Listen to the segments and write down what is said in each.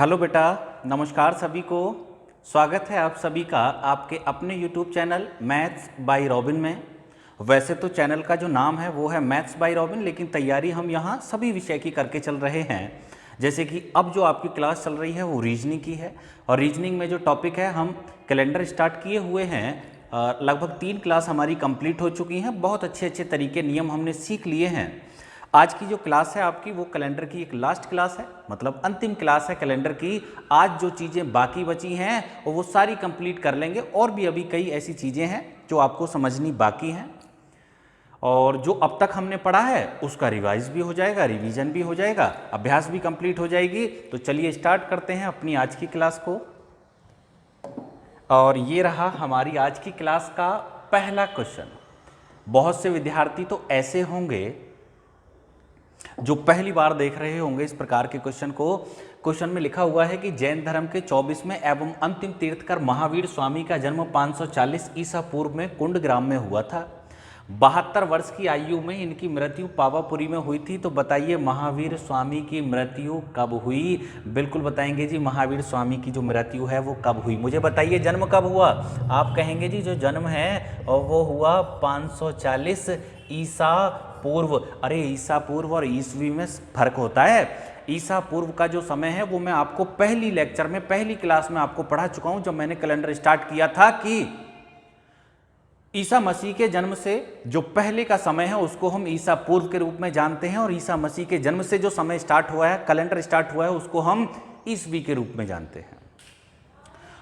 Hello बेटा, नमस्कार सभी को। स्वागत है आप सभी का आपके अपने YouTube channel maths by robin में। वैसे तो चैनल का जो नाम है वो है मैथ्स बाय रॉबिन, लेकिन तैयारी हम यहाँ सभी विषय की करके चल रहे हैं। जैसे कि अब जो आपकी क्लास चल रही है वो रीजनिंग की है, और रीजनिंग में जो टॉपिक है हम कैलेंडर स्टार्ट किए हुए हैं। लगभग 3 क्लास हमारी कंप्लीट हो चुकी हैं। बहुत अच्छे अच्छे तरीके नियम हमने सीख लिए हैं। आज की जो क्लास है आपकी वो कैलेंडर की एक लास्ट क्लास है, मतलब अंतिम क्लास है कैलेंडर की। आज जो चीज़ें बाकी बची हैं वो सारी कंप्लीट कर लेंगे, और भी अभी कई ऐसी चीज़ें हैं जो आपको समझनी बाकी हैं, और जो अब तक हमने पढ़ा है उसका रिवाइज भी हो जाएगा, रिवीजन भी हो जाएगा, अभ्यास भी कंप्लीट हो जाएगी। तो चलिए स्टार्ट करते हैं अपनी आज की क्लास को। और ये रहा हमारी आज की क्लास का पहला क्वेश्चन। बहुत से विद्यार्थी तो ऐसे होंगे जो पहली बार देख रहे होंगे इस प्रकार के क्वेश्चन को। क्वेश्चन में लिखा हुआ है कि जैन धर्म के 24वें एवं अंतिम तीर्थकर महावीर स्वामी का जन्म 540 ईसा पूर्व में कुंडग्राम में हुआ था। 72 वर्ष की आयु में इनकी मृत्यु पावापुरी में हुई थी। तो बताइए महावीर स्वामी की मृत्यु कब हुई? बिल्कुल बताएंगे जी, महावीर स्वामी की जो मृत्यु है वो कब हुई। मुझे बताइए जन्म कब हुआ? आप कहेंगे जी जो जन्म है वो हुआ 540 ईसा पूर्व। अरे ईसा पूर्व और ईसवी में फर्क होता है। ईसा पूर्व का जो समय है वो मैं आपको पहली लेक्चर में, पहली क्लास में आपको पढ़ा चुका हूं, जब मैंने कैलेंडर स्टार्ट किया था कि ईसा मसीह के जन्म से जो पहले का समय है उसको हम ईसा पूर्व के रूप में जानते हैं, और ईसा मसीह के जन्म से जो समय स्टार्ट हुआ है, कैलेंडर स्टार्ट हुआ है, उसको हम ईसवी के रूप में जानते हैं।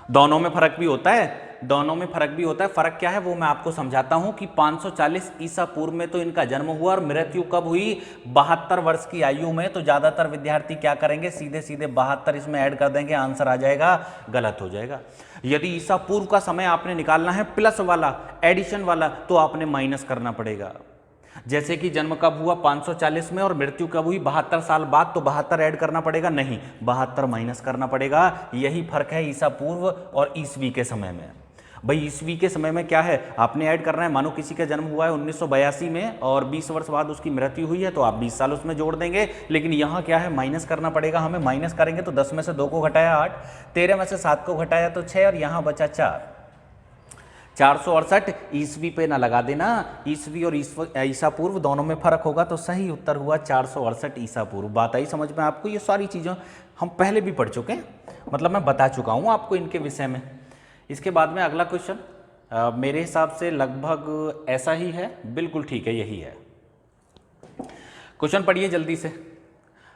दोनों में फर्क भी होता है, दोनों में फर्क भी होता है। फर्क क्या है वो मैं आपको समझाता हूं कि 540 ईसा पूर्व में तो इनका जन्म हुआ, और मृत्यु कब हुई? 72 वर्ष की आयु में। तो ज्यादातर विद्यार्थी क्या करेंगे, सीधे सीधे 72 इसमें ऐड कर देंगे, आंसर आ जाएगा, गलत हो जाएगा। यदि ईसा पूर्व का समय आपने निकालना है प्लस वाला, एडिशन वाला, तो आपने माइनस करना पड़ेगा। जैसे कि जन्म कब हुआ 540 में और मृत्यु कब हुई 72 साल बाद, तो 72 ऐड करना पड़ेगा? नहीं, 72 माइनस करना पड़ेगा। यही फर्क है ईसा पूर्व और ईसवी के समय में। भाई ईसवी के समय में क्या है, आपने ऐड करना है। मानो किसी का जन्म हुआ है 1982 में और 20 वर्ष बाद उसकी मृत्यु हुई है, तो आप 20 साल उसमें जोड़ देंगे। लेकिन यहाँ क्या है, माइनस करना पड़ेगा हमें। माइनस करेंगे तो 10 में से 2 को घटाया 8, 13 में से 7 को घटाया तो 6, और यहाँ बचा 4। 468 ईसवी पे ना लगा देना। ईसवी और ईसा पूर्व दोनों में फर्क होगा, तो सही उत्तर हुआ 468 ईसा पूर्व। बात आई समझ में आपको? ये सारी चीज़ें हम पहले भी पढ़ चुके हैं, मतलब मैं बता चुका हूँ आपको इनके विषय में। इसके बाद में अगला क्वेश्चन मेरे हिसाब से लगभग ऐसा ही है, बिल्कुल ठीक है, यही है। क्वेश्चन पढ़िए जल्दी से,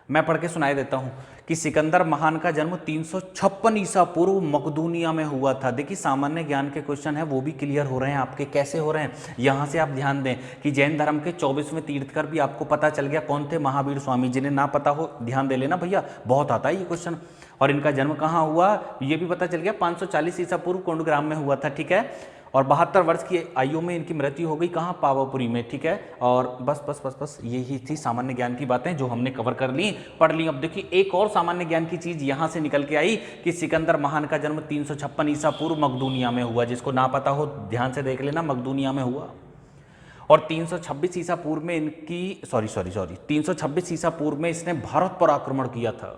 मैं पढ़ के सुनाई देता हूं कि सिकंदर महान का जन्म 356 ईसा पूर्व मकदूनिया में हुआ था। देखिए सामान्य ज्ञान के क्वेश्चन है वो भी क्लियर हो रहे हैं आपके। कैसे हो रहे हैं, यहां से आप ध्यान दें कि जैन धर्म के 24वें तीर्थकर भी आपको पता चल गया कौन थे, महावीर स्वामी। जिन्हें ना पता हो ध्यान दे लेना भैया, बहुत आता है ये क्वेश्चन। और इनका जन्म कहाँ हुआ ये भी पता चल गया, 540 ईसा पूर्व कुंडग्राम में हुआ था, ठीक है। और 72 वर्ष की आयु में इनकी मृत्यु हो गई, कहाँ? पावापुरी में, ठीक है। और बस बस बस बस यही थी सामान्य ज्ञान की बातें जो हमने कवर कर ली, पढ़ ली। अब देखिए एक और सामान्य ज्ञान की चीज यहां से निकल के आई कि सिकंदर महान का जन्म 356 ईसा पूर्व मकदूनिया में हुआ। जिसको ना पता हो ध्यान से देख लेना, मकदूनिया में हुआ। और 326 ईसा पूर्व में इनकी 326 ईसा पूर्व में इसने भारत पर आक्रमण किया था।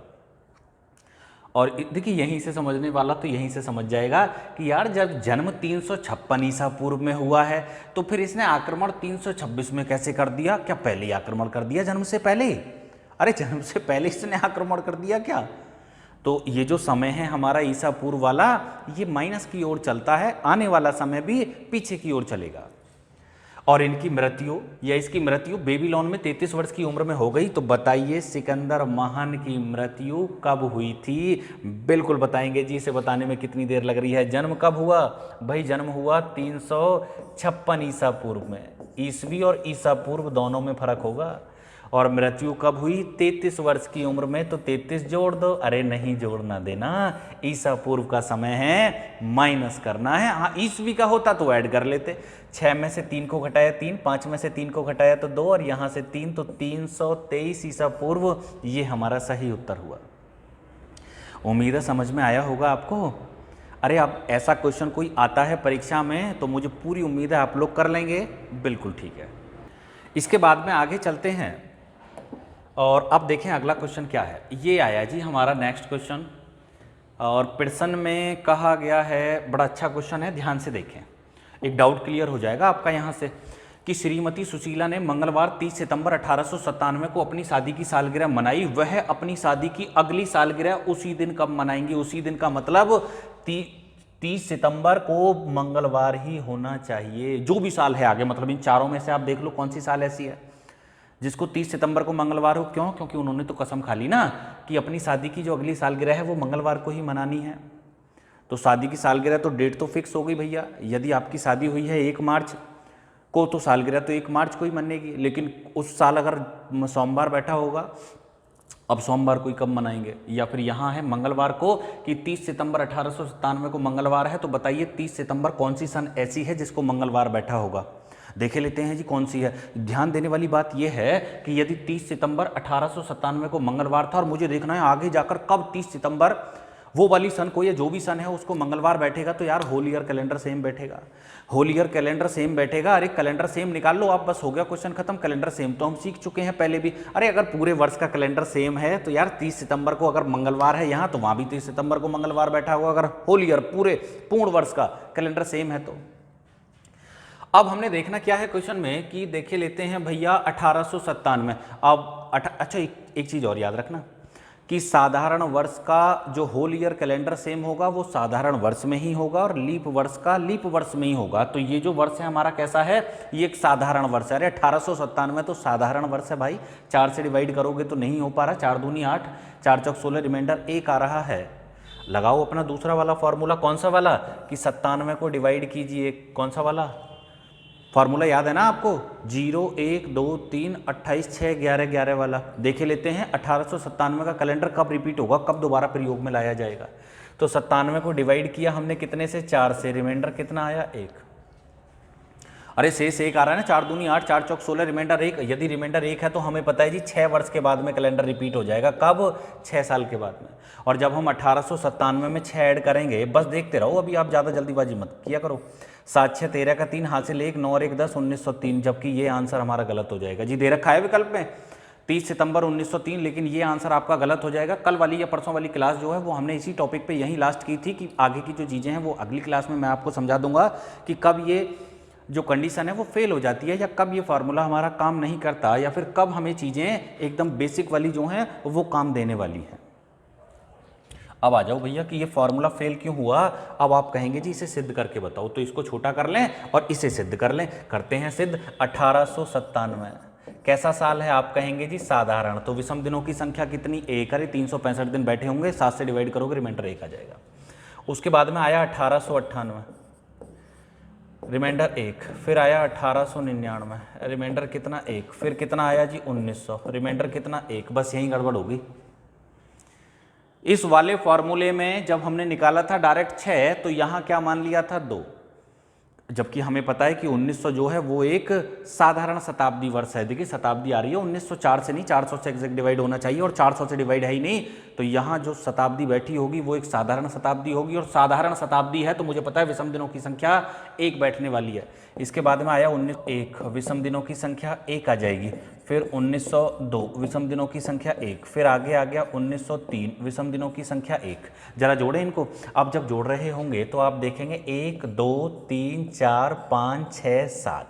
और देखिए यहीं से समझने वाला तो यहीं से समझ जाएगा कि यार जब जन्म 356 ईसा पूर्व में हुआ है तो फिर इसने आक्रमण 326 में कैसे कर दिया? क्या पहले ही आक्रमण कर दिया जन्म से पहले? अरे जन्म से पहले इसने आक्रमण कर दिया क्या? तो ये जो समय है हमारा ईसा पूर्व वाला, ये माइनस की ओर चलता है, आने वाला समय भी पीछे की ओर चलेगा। और इनकी मृत्यु या इसकी मृत्यु बेबीलोन में 33 वर्ष की उम्र में हो गई। तो बताइए सिकंदर महान की मृत्यु कब हुई थी? बिल्कुल बताएंगे जी, इसे बताने में कितनी देर लग रही है। जन्म कब हुआ भाई? जन्म हुआ 356 ईसा पूर्व में। ईसवी और ईसा पूर्व दोनों में फर्क होगा। और मृत्यु कब हुई? 33 वर्ष की उम्र में। तो 33 जोड़ दो। अरे नहीं जोड़ना देना, ईसा पूर्व का समय है, माइनस करना है। हाँ ईसवी का होता तो ऐड कर लेते। 6 में से 3 को घटाया 3, 5 में से 3 को घटाया तो 2, और यहाँ से 3, तो 323 ईसा पूर्व ये हमारा सही उत्तर हुआ। उम्मीद है समझ में आया होगा आपको। अरे अब ऐसा क्वेश्चन कोई आता है परीक्षा में तो मुझे पूरी उम्मीद है आप लोग कर लेंगे, बिल्कुल ठीक है। इसके बाद में आगे चलते हैं और अब देखें अगला क्वेश्चन क्या है। ये आया जी हमारा नेक्स्ट क्वेश्चन और पियर्सन में कहा गया है, बड़ा अच्छा क्वेश्चन है, ध्यान से देखें, एक डाउट क्लियर हो जाएगा आपका यहाँ से, कि श्रीमती सुशीला ने मंगलवार 30 सितंबर 1897 को अपनी शादी की सालगिरह मनाई। वह अपनी शादी की अगली सालगिरह उसी दिन कब मनाएंगी? उसी दिन का मतलब 30 सितंबर को मंगलवार ही होना चाहिए, जो भी साल है आगे, मतलब इन चारों में से आप देख लो कौन सी साल ऐसी है जिसको 30 सितंबर को मंगलवार हो। क्यों? क्योंकि उन्होंने तो कसम खा ली ना कि अपनी शादी की जो अगली सालगिरह है वो मंगलवार को ही मनानी है। तो शादी की सालगिरह तो डेट तो फिक्स हो गई भैया। यदि आपकी शादी हुई है 1 मार्च को तो सालगिरह तो 1 मार्च को ही मनेगी, लेकिन उस साल अगर सोमवार बैठा होगा, अब सोमवार को ही कब मनाएंगे? या फिर यहाँ है मंगलवार को कि 30 सितंबर 1897 को मंगलवार है, तो बताइए 30 सितंबर कौन सी सन ऐसी है जिसको मंगलवार बैठा होगा? देखे लेते हैं जी कौन सी है। ध्यान देने वाली बात यह है कि यदि 30 सितंबर 1897 को मंगलवार था और मुझे देखना है आगे जाकर कब 30 सितंबर वो वाली सन को या जो भी सन है उसको मंगलवार बैठेगा, तो यार होल ईयर कैलेंडर सेम बैठेगा, होल ईयर कैलेंडर सेम बैठेगा। अरे कैलेंडर सेम निकाल लो आप, बस हो गया क्वेश्चन खत्म। कैलेंडर सेम तो हम सीख चुके हैं पहले भी। अरे अगर पूरे वर्ष का कैलेंडर सेम है तो यार 30 सितंबर को अगर मंगलवार है यहाँ तो वहाँ भी 30 सितंबर को मंगलवार बैठा होगा, अगर होल ईयर पूर्ण वर्ष का कैलेंडर सेम है तो। अब हमने देखना क्या है क्वेश्चन में कि देखे लेते हैं भैया 1897। अब अच्छा एक चीज़ और याद रखना कि साधारण वर्ष का जो होल ईयर कैलेंडर सेम होगा वो साधारण वर्ष में ही होगा और लीप वर्ष का लीप वर्ष में ही होगा। तो ये जो वर्ष है हमारा कैसा है? ये एक साधारण वर्ष है। अरे 1897 तो साधारण वर्ष है भाई, 4 से डिवाइड करोगे तो नहीं हो पा रहा, 4 दूनी 8, 4 चौक 16, रिमाइंडर 1 आ रहा है। लगाओ अपना दूसरा वाला फॉर्मूला, कौन सा वाला? कि 97 को डिवाइड कीजिए, कौन सा वाला फॉर्मूला याद है ना आपको? 0 1 2 3 28 6 11 11 वाला। देखे लेते हैं 1897 का कैलेंडर कब रिपीट होगा, कब दोबारा प्रयोग में लाया जाएगा। तो 97 को डिवाइड किया हमने कितने से? 4 से, रिमाइंडर कितना आया? 1। अरे शेष 1 आ रहा है ना, 4 दूनी 8, 4 चौक 16, रिमाइंडर 1। यदि रिमाइंडर 1 है तो हमें पता है जी 6 वर्ष के बाद में कैलेंडर रिपीट हो जाएगा। कब? 6 साल के बाद में। और जब हम 1897 में 6 ऐड करेंगे, बस देखते रहो, अभी आप ज़्यादा जल्दीबाजी मत किया करो। 7 6 13 का 3 हाथ से ले 1, 9 और 1 10, 1903, जबकि ये आंसर हमारा गलत हो जाएगा जी। दे रखा है विकल्प में 30 सितंबर 1903, लेकिन ये आंसर आपका गलत हो जाएगा। कल वाली या परसों वाली क्लास जो है वो हमने इसी टॉपिक पे यहीं लास्ट की थी कि आगे की जो चीज़ें हैं वो अगली क्लास में मैं आपको समझा दूंगा कि कब ये जो कंडीशन है वो फेल हो जाती है, या कब ये फार्मूला हमारा काम नहीं करता, या फिर कब हमें चीज़ें एकदम बेसिक वाली जो हैं वो काम देने वाली हैं। अब आ जाओ भैया कि ये फार्मूला फेल क्यों हुआ। अब आप कहेंगे जी इसे सिद्ध करके बताओ, तो इसको छोटा कर लें और इसे सिद्ध कर लें। करते हैं सिद्ध। 1897 कैसा साल है? आप कहेंगे जी साधारण। तो विषम दिनों की संख्या कितनी? 1। अरे 365 दिन बैठे होंगे, 7 से डिवाइड करोगे, रिमाइंडर 1 आ जाएगा। उसके बाद में आया 1898, रिमाइंडर 1। फिर आया 1899, रिमाइंडर कितना? 1। फिर कितना आया जी? 1900, रिमाइंडर कितना? 1। बस यहीं गड़बड़ होगी। इस वाले फॉर्मूले में जब हमने निकाला था डायरेक्ट 6, तो यहाँ क्या मान लिया था? 2, जबकि हमें पता है कि 1900 जो है वो एक साधारण शताब्दी वर्ष है। देखिए शताब्दी आ रही है 1904 से नहीं, 400 से एग्जैक्ट डिवाइड होना चाहिए, और 400 से डिवाइड है ही नहीं, तो यहाँ जो शताब्दी बैठी होगी वो एक साधारण शताब्दी होगी, और साधारण शताब्दी है तो मुझे पता है विषम दिनों की संख्या 1 बैठने वाली है। इसके बाद में आया 1901, विषम दिनों की संख्या 1 आ जाएगी। फिर 1902, विषम दिनों की संख्या 1। फिर आगे आ गया 1903, विषम दिनों की संख्या 1। जरा जोड़ें इनको। अब जब जोड़ रहे होंगे तो आप देखेंगे 1 2 3 4 5 6 7।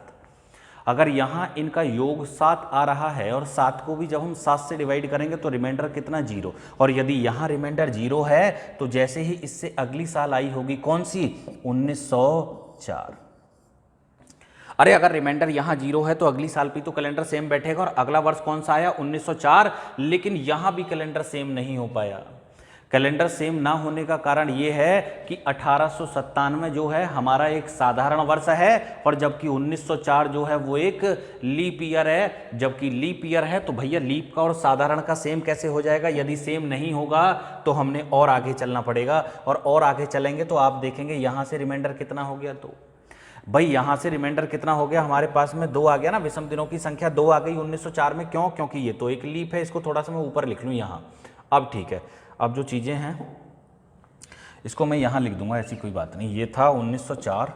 अगर यहाँ इनका योग 7 आ रहा है, और 7 को भी जब हम 7 से डिवाइड करेंगे तो रिमाइंडर कितना? 0। और यदि यहाँ रिमाइंडर 0 है तो जैसे ही इससे अगली साल आई होगी, कौन सी? 1904। अरे अगर रिमाइंडर यहाँ 0 है तो अगली साल भी तो कैलेंडर सेम बैठेगा, और अगला वर्ष कौन सा आया? 1904। लेकिन यहाँ भी कैलेंडर सेम नहीं हो पाया। कैलेंडर सेम ना होने का कारण ये है कि 1897 जो है हमारा एक साधारण वर्ष है, और जबकि 1904 जो है वो एक लीप ईयर है। जबकि लीप ईयर है तो भैया लीप का और साधारण का सेम कैसे हो जाएगा? यदि सेम नहीं होगा तो हमने और आगे चलना पड़ेगा, और आगे चलेंगे तो आप देखेंगे यहाँ से रिमाइंडर कितना हो गया? 2। भाई यहाँ से रिमाइंडर कितना हो गया? हमारे पास में 2 आ गया ना, विषम दिनों की संख्या 2 आ गई 1904 में। क्यों? क्योंकि ये तो एक लीप है। इसको थोड़ा सा मैं ऊपर लिख लूँ यहाँ। अब ठीक है, अब जो चीज़ें हैं इसको मैं यहाँ लिख दूंगा, ऐसी कोई बात नहीं। ये था 1904,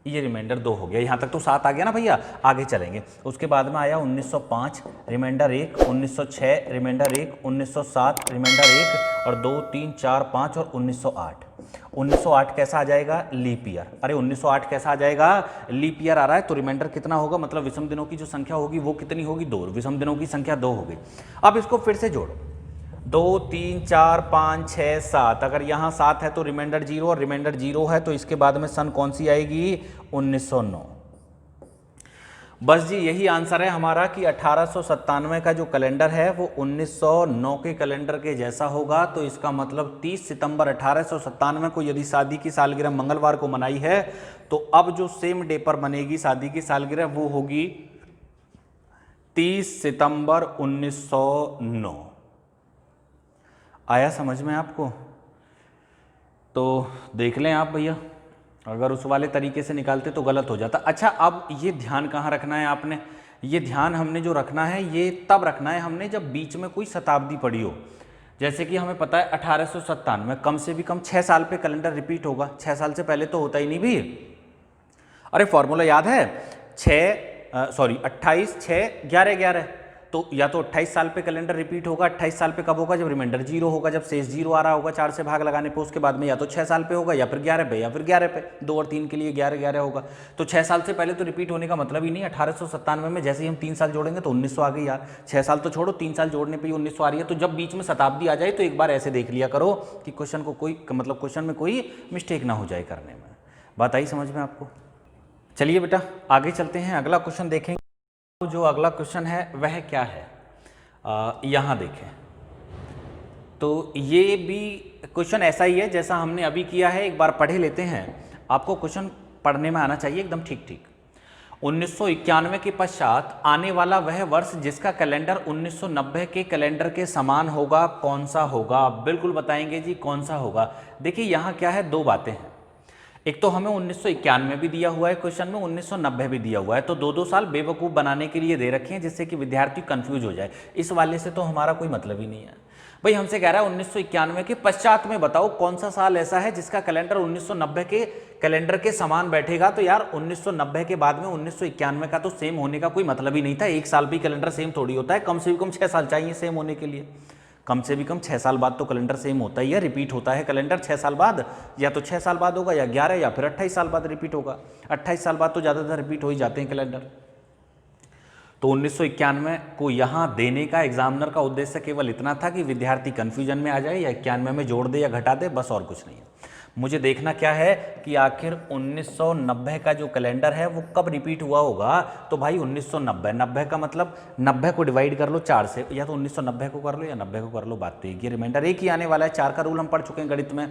ये रिमाइंडर 2 हो गया। यहाँ तक तो 7 आ गया ना भैया, आगे चलेंगे। उसके बाद में आया 1905 रिमाइंडर 1, 1906 रिमाइंडर 1, 1907 रिमाइंडर 1 और 2 3 4 5 और 1908। 1908 कैसा आ जाएगा? Leap year. अरे 1908 कैसा आ जाएगा? लीप ईयर आ रहा है, तो रिमाइंडर कितना होगा, मतलब विषम दिनों की जो संख्या होगी वो कितनी होगी? 2। विषम दिनों की संख्या 2 हो गई। अब इसको फिर से जोड़ो, 2 3 4 5 6 7। अगर यहाँ 7 है तो रिमाइंडर 0 और रिमाइंडर 0 है तो इसके बाद में सन कौन सी आएगी? 1909। बस जी यही आंसर है हमारा कि 1897 का जो कैलेंडर है वो 1909 के कैलेंडर के जैसा होगा। तो इसका मतलब 30 सितंबर 1897 को यदि शादी की सालगिरह मंगलवार को मनाई है तो अब जो सेम डे पर बनेगी शादी की सालगिरह वो होगी 30 सितंबर 1909। आया समझ में आपको? तो देख लें आप भैया, अगर उस वाले तरीके से निकालते तो गलत हो जाता। अच्छा, अब ये ध्यान कहाँ रखना है आपने? ये ध्यान हमने जो रखना है ये तब रखना है हमने जब बीच में कोई शताब्दी पड़ी हो। जैसे कि हमें पता है 1897 कम से भी कम 6 साल पे कैलेंडर रिपीट होगा। 6 साल से पहले तो होता ही नहीं भी। अरे फॉर्मूला याद है? 28 6 11 11। तो या तो 28 साल पे कैलेंडर रिपीट होगा। 28 साल पे कब होगा? जब रिमाइंडर 0 होगा, जब शेष 0 आ रहा होगा 4 से भाग लगाने पे। उसके बाद में या तो 6 साल पे होगा या फिर 11 पे या फिर 11 पे। 2 और 3 के लिए 11 11 होगा। तो 6 साल से पहले तो रिपीट होने का मतलब ही नहीं। 1897 में जैसे ही हम 3 साल जोड़ेंगे तो 1900 आ गई यार। 6 साल तो छोड़ो, 3 साल जोड़ने पर ही 1900 आ रही है। तो जब बीच में शताब्दी आ जाए तो एक बार ऐसे देख लिया करो कि क्वेश्चन को कोई मतलब क्वेश्चन में कोई मिस्टेक ना हो जाए करने में। बात आई समझ में आपको? चलिए बेटा आगे चलते हैं, अगला क्वेश्चन देखेंगे। जो अगला क्वेश्चन है वह क्या है? यहाँ देखें तो ये भी क्वेश्चन ऐसा ही है जैसा हमने अभी किया है। एक बार पढ़े लेते हैं, आपको क्वेश्चन पढ़ने में आना चाहिए एकदम ठीक ठीक। 1991 के पश्चात आने वाला वह वर्ष जिसका कैलेंडर 1990 के कैलेंडर के समान होगा कौन सा होगा? बिल्कुल बताएंगे जी कौन सा होगा। देखिए यहाँ क्या है, 2 बातें हैं। एक तो हमें 1991 भी दिया हुआ है क्वेश्चन में, 1990 भी दिया हुआ है। तो 2-2 साल बेवकूफ़ बनाने के लिए दे रखे हैं जिससे कि विद्यार्थी कंफ्यूज हो जाए। इस वाले से तो हमारा कोई मतलब ही नहीं है भाई। हमसे कह रहा है 1991 के पश्चात में बताओ कौन सा साल ऐसा है जिसका कैलेंडर 1990 के कैलेंडर के समान बैठेगा। तो यार 1990 के बाद में 1991 का तो सेम होने का कोई मतलब ही नहीं था। एक साल भी कैलेंडर सेम थोड़ी होता है, कम से कम 6 साल चाहिए सेम होने के लिए। कम से भी कम 6 साल बाद तो कैलेंडर सेम होता ही है, रिपीट होता है कैलेंडर 6 साल बाद। या तो 6 साल बाद होगा या 11 या फिर 28 साल बाद रिपीट होगा। 28 साल बाद तो ज़्यादातर रिपीट हो ही जाते हैं कैलेंडर। तो 1991 को यहाँ देने का एग्जामिनर का उद्देश्य केवल इतना था कि विद्यार्थी कन्फ्यूजन में आ जाए, या 91 में जोड़ दे या घटा दे, बस और कुछ नहीं है। मुझे देखना क्या है कि आखिर 1990 का जो कैलेंडर है वो कब रिपीट हुआ होगा। तो भाई 1990, 90 का मतलब 90 को डिवाइड कर लो 4 से, या तो 1990 को कर लो या 90 को कर लो, बात तो एक ही। रिमाइंडर एक ही आने वाला है। 4 का रूल हम पढ़ चुके हैं गणित में।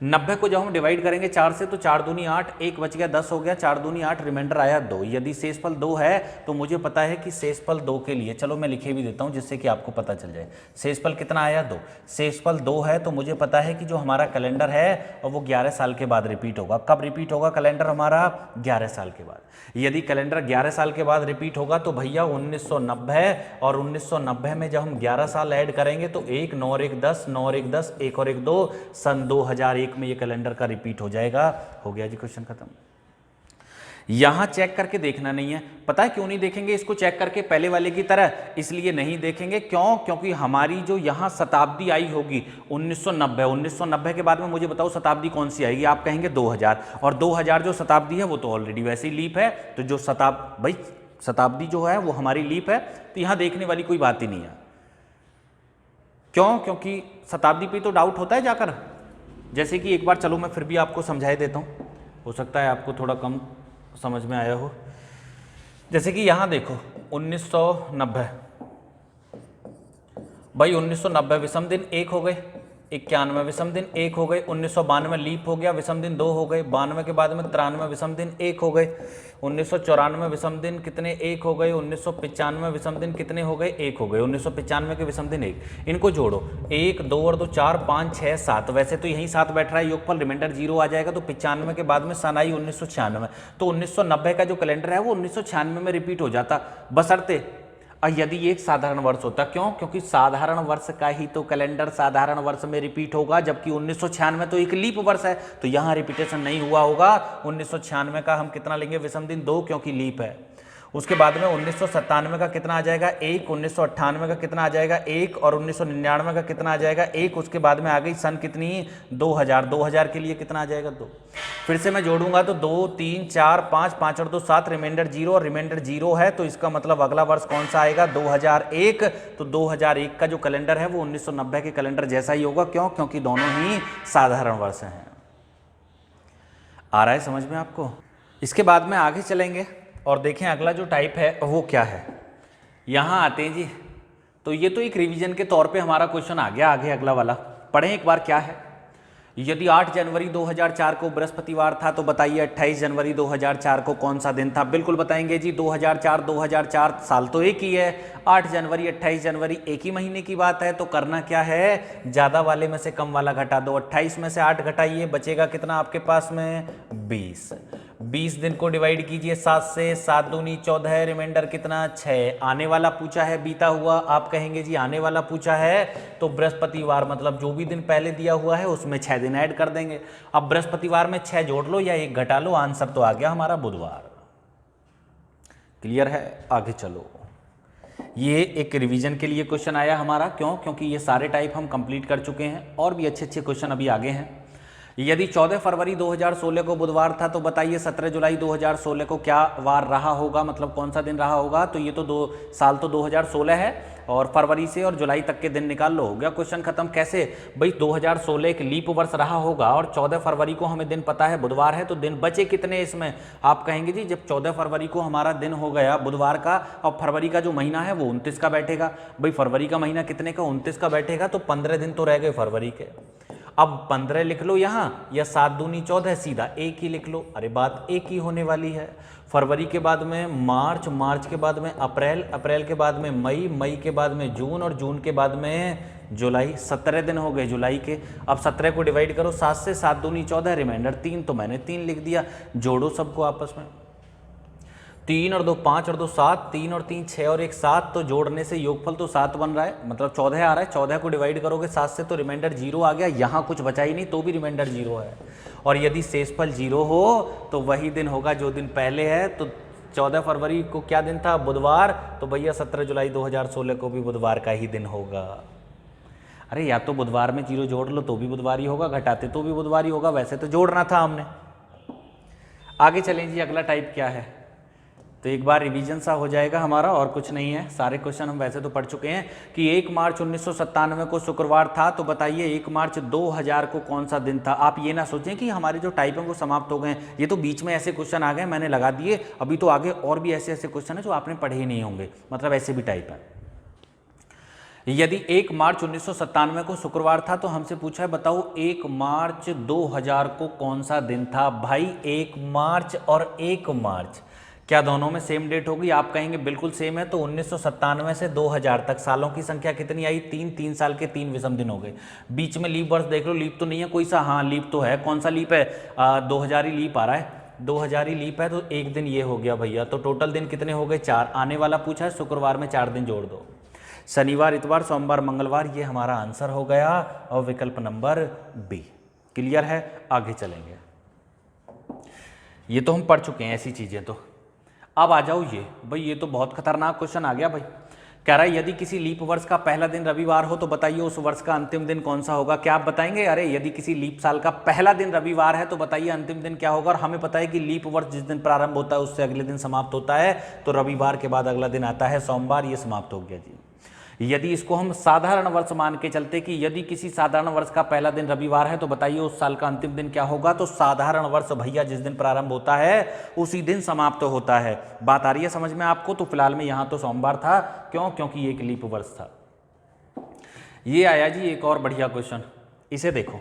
90 को जब हम डिवाइड करेंगे 4 से तो 4 दूनी 8, 1 बच गया 10 हो गया, 4 दूनी 8, रिमाइंडर आया 2। यदि शेषफल 2 है तो मुझे पता है कि शेषफल 2 के लिए, चलो मैं लिखे भी देता हूं जिससे कि आपको पता चल जाए। शेषफल कितना आया? 2। शेषफल 2 है तो मुझे पता है कि जो हमारा कैलेंडर है वो 11 साल के बाद रिपीट होगा। कब रिपीट होगा कैलेंडर हमारा? 11 साल के बाद। यदि कैलेंडर 11 साल के बाद रिपीट होगा तो भैया 1990, और 1990 में जब हम 11 साल ऐड करेंगे तो 1 9 और 1 10, 9 और 1 10, 1 और 1 2, सन 2001 में ये कैलेंडर का रिपीट हो जाएगा। हो गया जी क्वेश्चन खत्म। यहां चेक करके देखना नहीं है। पता है क्यों नहीं देखेंगे इसको चेक करके पहले वाले की तरह? इसलिए नहीं देखेंगे, क्यों? क्योंकि हमारी जो यहां शताब्दी आई होगी 1990, 1990 के बाद में मुझे बताओ शताब्दी कौन सी आएगी? आप कहेंगे 2000, और 2000 जो शताब्दी है वो तो ऑलरेडी वैसे ही लीप है। तो जो भाई शताब्दी जो है वो हमारी लीप है, तो यहां देखने वाली कोई बात ही नहीं है। क्यों? क्योंकि शताब्दी पे तो डाउट होता है जाकर। जैसे कि एक बार चलो मैं फिर भी आपको समझाई देता हूं, हो सकता है आपको थोड़ा कम समझ में आया हो। जैसे कि यहां देखो 1990, भाई 1990 विषम दिन 1 हो गए, 91 विषम दिन 1 हो गए, 1992 लीप हो गया, विषम दिन 2 हो गए, 92 के बाद में 93 विषम दिन 1 हो गए, 1994 विषम दिन कितने 1 हो गए, 1995 विषम दिन कितने हो गए 1 हो गए, 1995 के विषम दिन 1। इनको जोड़ो 1 2 और 2 4 5 6 7, वैसे तो यहीं 7 बैठ रहा है, योगफल रिमाइंडर 0 आ जाएगा। तो 95 के बाद में सन आई 1996, तो 1990 का जो कैलेंडर है वो 1996 में रिपीट हो जाता, बशर्ते यदि ये एक साधारण वर्ष होता, क्यों? क्योंकि साधारण वर्ष का ही तो कैलेंडर साधारण वर्ष में रिपीट होगा, जबकि 1996 तो एक लीप वर्ष है, तो यहाँ रिपीटेशन नहीं हुआ होगा। 1996 का हम कितना लेंगे विषम दिन? 2, क्योंकि लीप है। उसके बाद में 1997 का कितना आ जाएगा? 1। 1998 का कितना आ जाएगा? 1। और 1999 का कितना आ जाएगा? 1। उसके बाद में आ गई सन कितनी? 2000। 2000 के लिए कितना आ जाएगा? 2। फिर से मैं जोड़ूंगा तो 2, 3, 4, 5, 5 और 2 7, रिमाइंडर 0 और रिमाइंडर 0 है, तो इसका मतलब अगला वर्ष कौन सा आएगा? 2001। तो 2001 का जो कैलेंडर है वो 1990 के कैलेंडर जैसा ही होगा। क्यों? क्योंकि दोनों ही साधारण वर्ष हैं। आ रहा है समझ में आपको? इसके बाद में आगे चलेंगे और देखें अगला जो टाइप है वो क्या है। यहाँ आते हैं जी, तो ये तो एक रिवीजन के तौर पे हमारा क्वेश्चन आ गया। आगे अगला वाला पढ़ें एक बार। क्या है? यदि 8 जनवरी 2004 को बृहस्पतिवार था तो बताइए 28 जनवरी 2004 को कौन सा दिन था? बिल्कुल बताएंगे जी। 2004 साल तो एक ही है। 8 जनवरी 28 जनवरी एक ही महीने की बात है, तो करना क्या है? ज़्यादा वाले में से कम वाला घटा दो। 28 में से 8 घटाइए, बचेगा कितना आपके पास में? 20। 20 दिन को डिवाइड कीजिए 7 से, 7 दूनी 14, रिमाइंडर कितना? 6। आने वाला पूछा है, बीता हुआ आप कहेंगे जी आने वाला पूछा है, तो बृहस्पतिवार मतलब जो भी दिन पहले दिया हुआ है उसमें 6 दिन ऐड कर देंगे। अब बृहस्पतिवार में 6 जोड़ लो या 1 घटा लो, आंसर तो आ गया हमारा बुधवार। क्लियर है? आगे चलो। ये एक रिवीजन के लिए क्वेश्चन आया हमारा। क्यों? क्योंकि ये सारे टाइप हम कंप्लीट कर चुके हैं और भी अच्छे अच्छे क्वेश्चन अभी आगे हैं। यदि 14 फरवरी 2016 को बुधवार था तो बताइए 17 जुलाई 2016 को क्या वार रहा होगा, मतलब कौन सा दिन रहा होगा? तो ये तो 2 साल तो 2016 है और फरवरी से और जुलाई तक के दिन निकाल लो, हो गया क्वेश्चन खत्म। कैसे भाई? 2016 एक लीप वर्ष रहा होगा और 14 फरवरी को हमें दिन पता है बुधवार है, तो दिन बचे कितने इसमें? आप कहेंगे जी जब 14 फरवरी को हमारा दिन हो गया बुधवार का, और फरवरी का जो महीना है वो 29 का बैठेगा। भाई फरवरी का महीना कितने का? 29 का बैठेगा, तो 15 दिन तो रह गए फरवरी के। अब 15 लिख लो यहाँ, या 7 दूनी 14, सीधा 1 ही लिख लो। अरे बात एक ही होने वाली है। फरवरी के बाद में मार्च, मार्च के बाद में अप्रैल, अप्रैल के बाद में मई, मई के बाद में जून और जून के बाद में जुलाई। 17 दिन हो गए जुलाई के। अब 17 को डिवाइड करो 7 से, 7 दूनी 14, रिमाइंडर 3, तो मैंने 3 लिख दिया। जोड़ो सबको आपस में, 3 और 2 5 और 2 7, 3 और 3 6 और 1 7, तो जोड़ने से योगफल तो 7 बन रहा है, मतलब 14 आ रहा है। 14 को डिवाइड करोगे 7 से तो रिमाइंडर 0 आ गया। यहाँ कुछ बचा ही नहीं तो भी रिमाइंडर 0 है। और यदि शेषफल 0 हो तो वही दिन होगा जो दिन पहले है। तो 14 फरवरी को क्या दिन था? बुधवार। तो भैया 17 जुलाई 2016 को भी बुधवार का ही दिन होगा। अरे या तो बुधवार में 0 जोड़ लो तो भी बुधवार ही होगा, घटाते तो भी बुधवार ही होगा, वैसे तो जोड़ना था हमने। आगे चलें जी, अगला टाइप क्या है? तो एक बार रिवीजन सा हो जाएगा हमारा, और कुछ नहीं है। सारे क्वेश्चन हम वैसे तो पढ़ चुके हैं। कि 1 मार्च 1997 को शुक्रवार था तो बताइए 1 मार्च 2000 को कौन सा दिन था? आप ये ना सोचें कि हमारे जो टाइप हैं वो समाप्त हो गए। ये तो बीच में ऐसे क्वेश्चन आ गए, मैंने लगा दिए। अभी तो आगे और भी ऐसे ऐसे क्वेश्चन हैं जो आपने पढ़े ही नहीं होंगे, मतलब ऐसे भी टाइप है। यदि 1 मार्च 1997 को शुक्रवार था तो हमसे पूछा है बताओ 1 मार्च 2000 को कौन सा दिन था? भाई 1 मार्च और 1 मार्च क्या दोनों में सेम डेट होगी? आप कहेंगे बिल्कुल सेम है। तो 1997 से 2000 तक सालों की संख्या कितनी आई? 3। 3 साल के 3 विषम दिन हो गए। बीच में लीप वर्ष देख लो, लीप तो नहीं है कोई सा? हाँ लीप तो है। कौन सा लीप है? 2000 ही लीप आ रहा है। 2000 ही लीप है, तो एक दिन ये हो गया भैया। तो टोटल दिन कितने हो गए? 4। आने वाला पूछा है शुक्रवार में 4 दिन जोड़ दो। शनिवार, इतवार, सोमवार, मंगलवार, ये हमारा आंसर हो गया और विकल्प नंबर बी। क्लियर है? आगे चलेंगे। ये तो हम पढ़ चुके हैं ऐसी चीजें। तो अब आ जाओ ये, भाई ये तो बहुत खतरनाक क्वेश्चन आ गया भाई। कह रहा है यदि किसी लीप वर्ष का पहला दिन रविवार हो तो बताइए उस वर्ष का अंतिम दिन कौन सा होगा? क्या आप बताएंगे? अरे यदि किसी लीप साल का पहला दिन रविवार है तो बताइए अंतिम दिन क्या होगा? और हमें पता है कि लीप वर्ष जिस दिन प्रारंभ होता है उससे अगले दिन समाप्त होता है, तो रविवार के बाद अगला दिन आता है सोमवार। ये समाप्त हो गया जी। यदि इसको हम साधारण वर्ष मान के चलते कि यदि किसी साधारण वर्ष का पहला दिन रविवार है तो बताइए उस साल का अंतिम दिन क्या होगा? तो साधारण वर्ष भैया जिस दिन प्रारंभ होता है उसी दिन समाप्त होता है। बात आ रही है समझ में आपको? तो फिलहाल में यहां तो सोमवार था। क्यों? क्योंकि एक लीप वर्ष था। ये आया जी एक और बढ़िया क्वेश्चन, इसे देखो।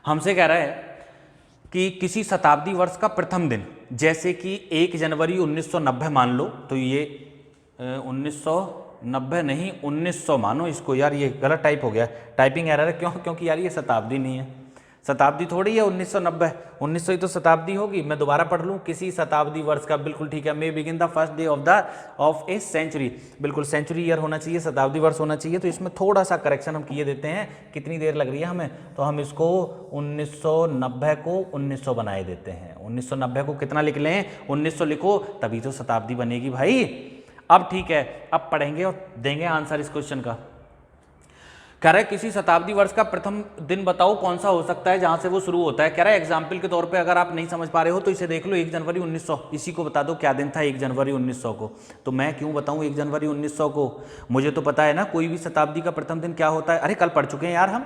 हमसे कह रहा है कि किसी शताब्दी वर्ष का प्रथम दिन, जैसे कि 1 जनवरी 1990 मान लो, तो ये 1990 नहीं 1900 मानो इसको। यार ये गलत टाइप हो गया, टाइपिंग एरर है। क्यों? क्योंकि यार ये शताब्दी नहीं है, शताब्दी थोड़ी है 1990, 1900 ही तो शताब्दी होगी। मैं दोबारा पढ़ लूँ, किसी शताब्दी वर्ष का, बिल्कुल ठीक है। May begin the first day of a century, बिल्कुल सेंचुरी ईयर होना चाहिए, शताब्दी वर्ष होना चाहिए। तो इसमें थोड़ा सा करेक्शन हम किए देते हैं, कितनी देर लग रही है हमें, तो हम इसको 1990 को 1900 बनाए देते हैं। 1990 को कितना लिख लें, 1900 लिखो, तभी तो शताब्दी बनेगी भाई। अब ठीक है, अब पढ़ेंगे और देंगे आंसर इस क्वेश्चन का। कह रहा है किसी शताब्दी वर्ष का प्रथम दिन बताओ कौन सा हो सकता है जहां से वो शुरू होता है। कह रहा है एग्जाम्पल के तौर पे अगर आप नहीं समझ पा रहे हो तो इसे देख लो, 1 जनवरी 1900, इसी को बता दो क्या दिन था 1 जनवरी 1900 को। तो मैं क्यों बताऊं 1 जनवरी 1900 को, मुझे तो पता है ना कोई भी शताब्दी का प्रथम दिन क्या होता है। अरे कल पढ़ चुके हैं यार हम,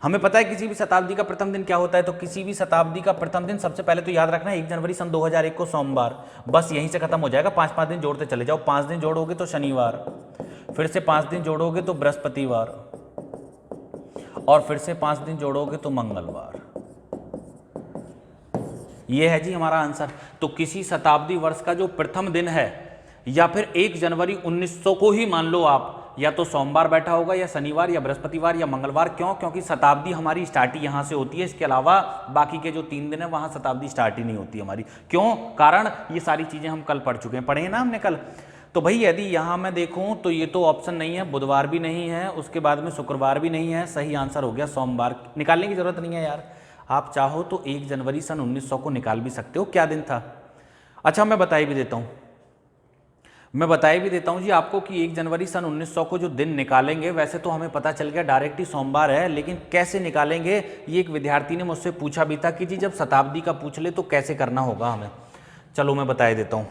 हमें पता है किसी भी शताब्दी का प्रथम दिन क्या होता है। तो किसी भी शताब्दी का प्रथम दिन सबसे पहले तो याद रखना 1 जनवरी सन 2001 को सोमवार, बस यहीं से खत्म हो जाएगा। 5-5 दिन जोड़ते चले जाओ, 5 दिन जोड़ोगे तो शनिवार, फिर से 5 दिन जोड़ोगे तो बृहस्पतिवार, और फिर से 5 दिन जोड़ोगे तो मंगलवार। ये है जी हमारा आंसर। तो किसी शताब्दी वर्ष का जो प्रथम दिन है, या फिर 1 जनवरी 1900 को ही मान लो आप, या तो सोमवार बैठा होगा या शनिवार या बृहस्पतिवार या मंगलवार। क्यों? क्योंकि शताब्दी हमारी स्टार्ट ही यहां से होती है, इसके अलावा बाकी के जो 3 दिन है वहां शताब्दी स्टार्ट ही नहीं होती हमारी। क्यों? कारण ये सारी चीजें हम कल पढ़ चुके हैं, पढ़े ना हमने कल। तो भाई यदि यहाँ मैं देखूं तो ये तो ऑप्शन नहीं है, बुधवार भी नहीं है, उसके बाद में शुक्रवार भी नहीं है, सही आंसर हो गया सोमवार। निकालने की जरूरत नहीं है यार, आप चाहो तो 1 जनवरी सन 1900 को निकाल भी सकते हो, क्या दिन था। अच्छा मैं बताई भी देता हूँ जी आपको कि 1 जनवरी सन 1900 को जो दिन निकालेंगे, वैसे तो हमें पता चल गया डायरेक्ट ही सोमवार है, लेकिन कैसे निकालेंगे ये एक विद्यार्थी ने मुझसे पूछा भी था कि जी जब शताब्दी का पूछ ले तो कैसे करना होगा हमें। चलो मैं बता देता हूँ।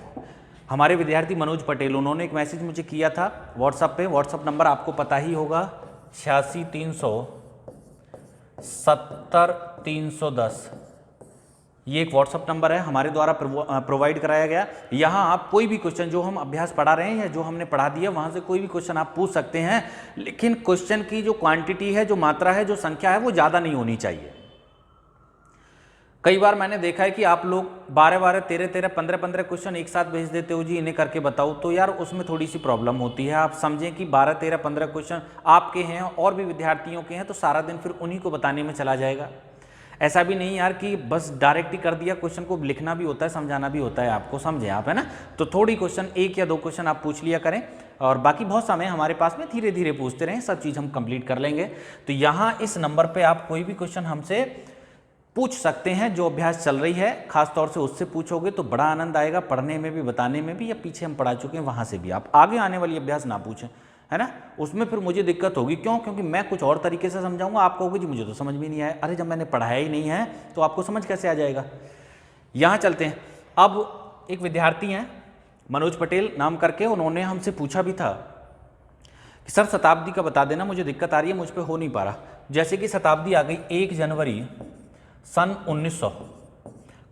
हमारे विद्यार्थी मनोज पटेल, उन्होंने एक मैसेज मुझे किया था व्हाट्सएप पे। व्हाट्सएप नंबर आपको पता ही होगा, 8630700310। ये एक व्हाट्सएप नंबर है हमारे द्वारा प्रोवाइड कराया गया। यहाँ आप कोई भी क्वेश्चन जो हम अभ्यास पढ़ा रहे हैं या जो हमने पढ़ा दिया वहाँ से कोई भी क्वेश्चन आप पूछ सकते हैं, लेकिन क्वेश्चन की जो क्वांटिटी है, जो मात्रा है, जो संख्या है, वो ज़्यादा नहीं होनी चाहिए। कई बार मैंने देखा है कि आप लोग 12-12, 13-13, 15-15 क्वेश्चन एक साथ भेज देते हो जी, इन्हें करके बताओ, तो यार उसमें थोड़ी सी प्रॉब्लम होती है। आप समझें कि 12, 13, 15 क्वेश्चन आपके हैं और भी विद्यार्थियों के हैं, तो सारा दिन फिर उन्हीं को बताने में चला जाएगा। ऐसा भी नहीं यार कि बस डायरेक्ट ही कर दिया, क्वेश्चन को लिखना भी होता है, समझाना भी होता है आपको, समझें आप, है ना। तो थोड़ी क्वेश्चन 1 या 2 क्वेश्चन आप पूछ लिया करें, और बाकी बहुत समय हमारे पास में, धीरे धीरे पूछते रहें, सब चीज़ हम कंप्लीट कर लेंगे। तो यहाँ इस नंबर पर आप कोई भी क्वेश्चन हमसे पूछ सकते हैं, जो अभ्यास चल रही है खास तौर से उससे पूछोगे तो बड़ा आनंद आएगा, पढ़ने में भी, बताने में भी, या पीछे हम पढ़ा चुके हैं वहाँ से भी। आप आगे आने वाली अभ्यास ना पूछें, है ना, उसमें फिर मुझे दिक्कत होगी। क्यों? क्योंकि मैं कुछ और तरीके से समझाऊंगा, आप कहोगे जी मुझे तो समझ भी नहीं आया। अरे जब मैंने पढ़ाया ही नहीं है तो आपको समझ कैसे आ जाएगा। यहाँ चलते हैं। अब एक विद्यार्थी हैं मनोज पटेल नाम करके, उन्होंने हमसे पूछा भी था कि सर शताब्दी का बता देना, मुझे दिक्कत आ रही है, मुझ पर हो नहीं पा रहा। जैसे कि शताब्दी आ गई 1 जनवरी सन 1900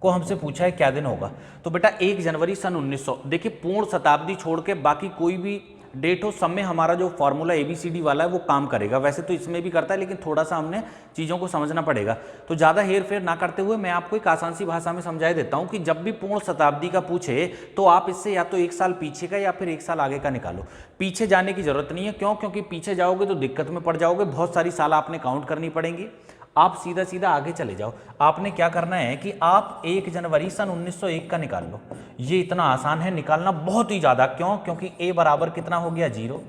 को हमसे पूछा है क्या दिन होगा। तो बेटा 1 जनवरी सन 1900, देखिए पूर्ण शताब्दी छोड़ के बाकी कोई भी डेट हो, सब में हमारा जो फॉर्मूला ABCD वाला है वो काम करेगा। वैसे तो इसमें भी करता है, लेकिन थोड़ा सा हमने चीज़ों को समझना पड़ेगा। तो ज़्यादा हेर फेर ना करते हुए मैं आपको एक आसान सी भाषा में समझा देता हूँ कि जब भी पूर्ण शताब्दी का पूछे तो आप इससे या तो 1 साल पीछे का या फिर 1 साल आगे का निकालो। पीछे जाने की जरूरत नहीं है। क्यों? क्योंकि पीछे जाओगे तो दिक्कत में पड़ जाओगे, बहुत सारी साल आपने काउंट करनी पड़ेंगी। आप सीधा सीधा आगे चले जाओ। आपने क्या करना है कि आप 1 जनवरी सन 1901 का निकाल लो। ये इतना आसान है निकालना, बहुत ही ज़्यादा। क्यों? क्योंकि a बराबर कितना हो गया 0,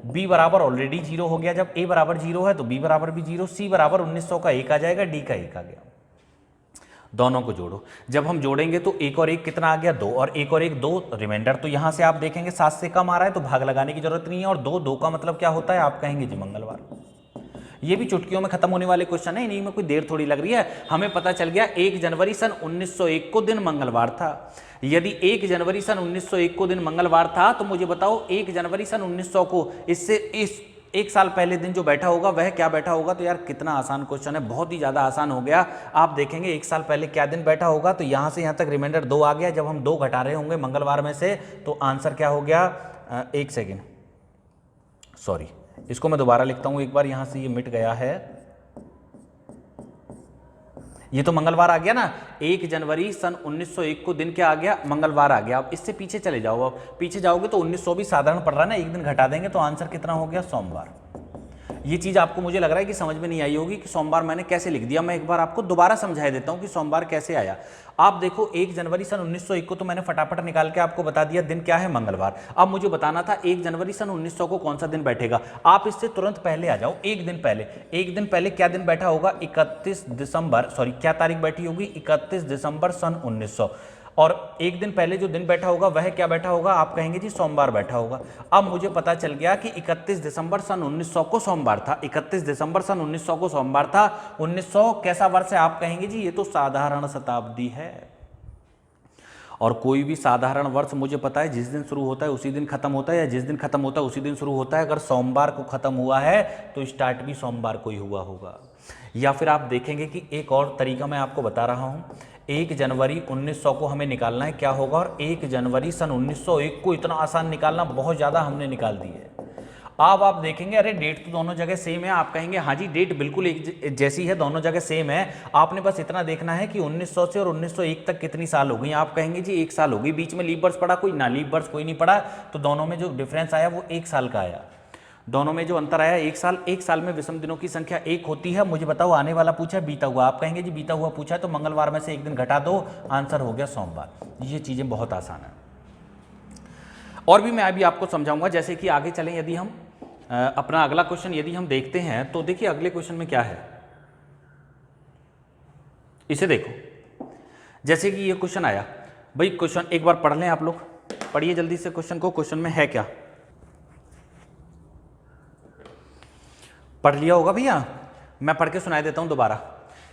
b बराबर ऑलरेडी 0 हो गया। जब a बराबर 0 है तो b बराबर भी 0, c बराबर 1900 का 1 आ जाएगा, d का 1 आ गया। दोनों को जोड़ो। जब हम जोड़ेंगे तो 1 और 1 कितना आ गया 2, और 1 और 1 2 रिमाइंडर। तो यहाँ से आप देखेंगे 7 से कम आ रहा है तो भाग लगाने की जरूरत नहीं है। और 2 का मतलब क्या होता है, आप कहेंगे जी मंगलवार। ये भी चुटकियों में खत्म होने वाले क्वेश्चन है, इन्हीं में कोई देर थोड़ी लग रही है। हमें पता चल गया 1 जनवरी सन 1901 को दिन मंगलवार था। यदि 1 जनवरी सन 1901 को दिन मंगलवार था तो मुझे बताओ 1 जनवरी सन 1900 को इससे इस 1 साल पहले दिन जो बैठा होगा वह क्या बैठा होगा। तो यार कितना आसान क्वेश्चन है, बहुत ही ज़्यादा आसान हो गया। आप देखेंगे 1 साल पहले क्या दिन बैठा होगा, तो यहाँ से यहाँ तक रिमाइंडर 2 आ गया। जब हम 2 घटा रहे होंगे मंगलवार में से तो आंसर क्या हो गया, 1 सेकेंड, सॉरी, इसको मैं दोबारा लिखता हूं एक बार, यहां से ये मिट गया है। ये तो मंगलवार आ गया ना, 1 जनवरी सन 1901 को दिन क्या आ गया, मंगलवार आ गया। अब इससे पीछे चले जाओ, अब पीछे जाओगे तो 1900 भी साधारण पड़ रहा है ना, एक दिन घटा देंगे तो आंसर कितना हो गया, सोमवार। ये चीज़ आपको मुझे लग रहा है कि समझ में नहीं आई होगी कि सोमवार मैंने कैसे लिख दिया। मैं एक बार आपको दोबारा समझा देता हूँ कि सोमवार कैसे आया। आप देखो 1 जनवरी सन 1901 को तो मैंने फटाफट निकाल के आपको बता दिया, दिन क्या है, मंगलवार। अब मुझे बताना था 1 जनवरी सन 1900 को कौन सा दिन बैठेगा। आप इससे तुरंत पहले आ जाओ, एक दिन पहले क्या दिन बैठा होगा, 31 दिसंबर, सॉरी क्या तारीख बैठी होगी, 31 दिसंबर सन 1900। और एक दिन पहले जो दिन बैठा होगा वह क्या बैठा होगा, आप कहेंगे जी सोमवार बैठा होगा। अब मुझे पता चल गया कि 31 दिसंबर सन 1900 को सोमवार था, 31 दिसंबर सन 1900 को सोमवार था। 1900 कैसा वर्ष है, आप कहेंगे जी ये तो साधारण शताब्दी है। और कोई भी साधारण वर्ष मुझे पता है जिस दिन शुरू होता है उसी दिन खत्म होता है, या जिस दिन खत्म होता है उसी दिन शुरू होता है। अगर सोमवार को खत्म हुआ है तो स्टार्ट भी सोमवार को ही हुआ होगा। या फिर आप देखेंगे कि एक और तरीका मैं आपको बता रहा हूं, 1 जनवरी 1900 को हमें निकालना है क्या होगा, और 1 जनवरी सन 1901 को इतना आसान निकालना, बहुत ज़्यादा हमने निकाल दी है। अब आप देखेंगे अरे डेट तो दोनों जगह सेम है, आप कहेंगे हाँ जी डेट बिल्कुल एक जैसी है, दोनों जगह सेम है। आपने बस इतना देखना है कि 1900 से और 1901 तक कितनी साल हो गई। आप कहेंगे जी 1 साल हो गई, बीच में लीप वर्ष पड़ा कोई ना, लीप वर्ष कोई नहीं पड़ा, तो दोनों में जो डिफरेंस आया वो 1 साल का आया। दोनों में जो अंतर आया 1 साल। 1 साल में विषम दिनों की संख्या 1 होती है। मुझे बताओ आने वाला पूछा है बीता हुआ, आप कहेंगे जी बीता हुआ पूछा है तो मंगलवार में से एक दिन घटा दो, आंसर हो गया सोमवार। ये चीज़ें बहुत आसान है। और भी मैं अभी आपको समझाऊंगा। जैसे कि आगे चलें, यदि हम अपना अगला क्वेश्चन यदि हम देखते हैं तो देखिए अगले क्वेश्चन में क्या है, इसे देखो। जैसे कि ये क्वेश्चन आया, भाई क्वेश्चन एक बार पढ़ लें आप लोग, पढ़िए जल्दी से क्वेश्चन को। क्वेश्चन में है क्या, पढ़ लिया होगा भैया, मैं पढ़ के सुनाई देता हूं दोबारा।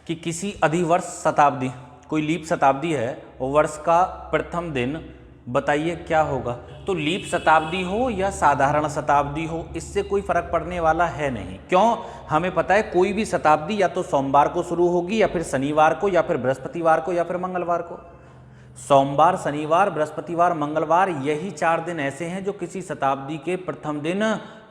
कि किसी अधिवर्ष शताब्दी, कोई लीप शताब्दी है और वर्ष का प्रथम दिन बताइए क्या होगा। तो लीप शताब्दी हो या साधारण शताब्दी हो, इससे कोई फर्क पड़ने वाला है नहीं। क्यों, हमें पता है कोई भी शताब्दी या तो सोमवार को शुरू होगी, या फिर शनिवार को, या फिर बृहस्पतिवार को, या फिर मंगलवार को। सोमवार, शनिवार, बृहस्पतिवार, मंगलवार, यही 4 दिन ऐसे हैं जो किसी शताब्दी के प्रथम दिन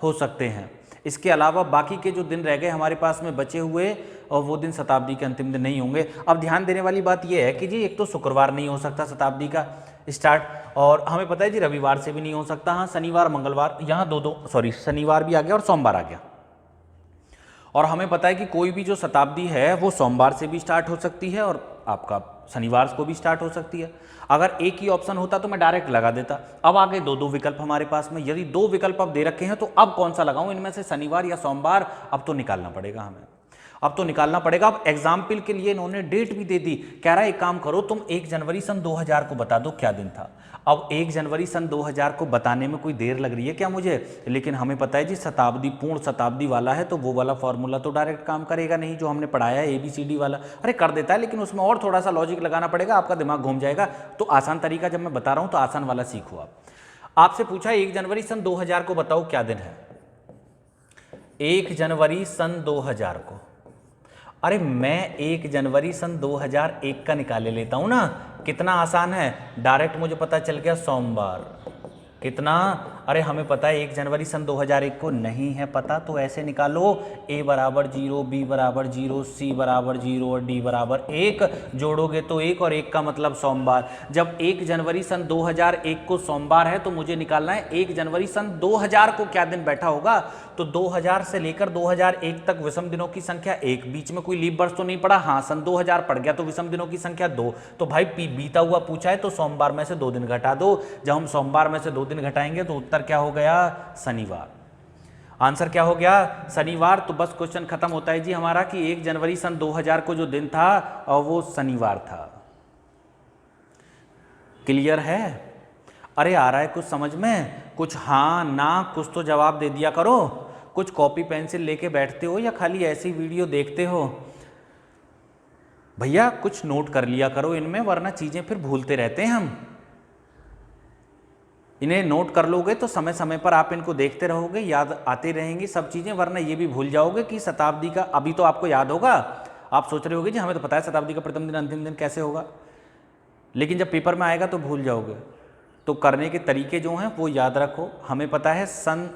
हो सकते हैं। इसके अलावा बाकी के जो दिन रह गए हमारे पास में बचे हुए, और वो दिन शताब्दी के अंतिम दिन नहीं होंगे। अब ध्यान देने वाली बात यह है कि जी एक तो शुक्रवार नहीं हो सकता शताब्दी का स्टार्ट, और हमें पता है जी रविवार से भी नहीं हो सकता। हाँ शनिवार, मंगलवार, यहाँ सॉरी शनिवार भी आ गया और सोमवार आ गया। और हमें पता है कि कोई भी जो शताब्दी है वो सोमवार से भी स्टार्ट हो सकती है और आपका शनिवार को भी स्टार्ट हो सकती है। अगर एक ही ऑप्शन होता तो मैं डायरेक्ट लगा देता। अब आ गए 2 विकल्प हमारे पास में। यदि 2 विकल्प अब दे रखे हैं तो अब कौन सा लगाऊं इनमें से, शनिवार या सोमवार, अब तो निकालना पड़ेगा हमें, अब तो निकालना पड़ेगा। अब एग्जाम्पल के लिए इन्होंने डेट भी दे दी, कह रहा है एक काम करो तुम 1 जनवरी सन 2000 को बता दो क्या दिन था। अब 1 जनवरी सन 2000 को बताने में कोई देर लग रही है क्या मुझे, लेकिन हमें पता है जी शताब्दी, पूर्ण शताब्दी वाला है तो वो वाला फॉर्मूला तो डायरेक्ट काम करेगा नहीं जो हमने पढ़ाया है ABCD वाला। अरे कर देता है लेकिन उसमें और थोड़ा सा लॉजिक लगाना पड़ेगा, आपका दिमाग घूम जाएगा। तो आसान तरीका जब मैं बता रहा हूँ तो आसान वाला सीखो आप। आपसे पूछा 1 जनवरी सन 2000 को बताओ क्या दिन है, 1 जनवरी सन 2000 को। अरे मैं 1 जनवरी सन 2001 का निकाले लेता हूं ना, कितना आसान है, डायरेक्ट मुझे पता चल गया सोमवार। कितना, अरे हमें पता है 1 जनवरी सन 2001 को नहीं है पता, तो ऐसे निकालो A बराबर 0, B बराबर 0, C बराबर 0 और D बराबर 1, जोड़ोगे तो 1 और 1 का मतलब सोमवार। जब 1 जनवरी सन 2001 को सोमवार है तो मुझे निकालना है 1 जनवरी सन 2000 को क्या दिन बैठा होगा। तो 2000 से लेकर 2001 तक विषम दिनों की संख्या 1, बीच में कोई लीप वर्ष तो नहीं पड़ा, हाँ सन 2000 पड़ गया तो विषम दिनों की संख्या 2। तो भाई बीता हुआ पूछा है तो सोमवार में से 2 दिन घटा दो। जब हम सोमवार में से 2 दिन घटाएंगे तो उत्तर क्या हो गया, शनिवार। आंसर क्या हो गया, शनिवार। तो बस क्वेश्चन खत्म होता है जी हमारा कि 1 जनवरी सन 2000 को जो दिन था और वो शनिवार था। क्लियर है? अरे आ रहा है कुछ समझ में, कुछ हाँ ना कुछ तो जवाब दे दिया करो। कुछ कॉपी पेंसिल लेके बैठते हो या खाली ऐसी वीडियो देखते हो? भैया कुछ नोट कर लिया करो इनमें, वरना चीजें फिर भूलते रहते हैं हम। इन्हें नोट कर लोगे तो समय समय पर आप इनको देखते रहोगे, याद आते रहेंगी सब चीजें, वरना ये भी भूल जाओगे कि शताब्दी का, अभी तो आपको याद होगा, आप सोच रहे होगे जी हमें तो पता है शताब्दी का प्रथम दिन अंतिम दिन कैसे होगा, लेकिन जब पेपर में आएगा तो भूल जाओगे। तो करने के तरीके जो हैं वो याद रखो। हमें पता है सन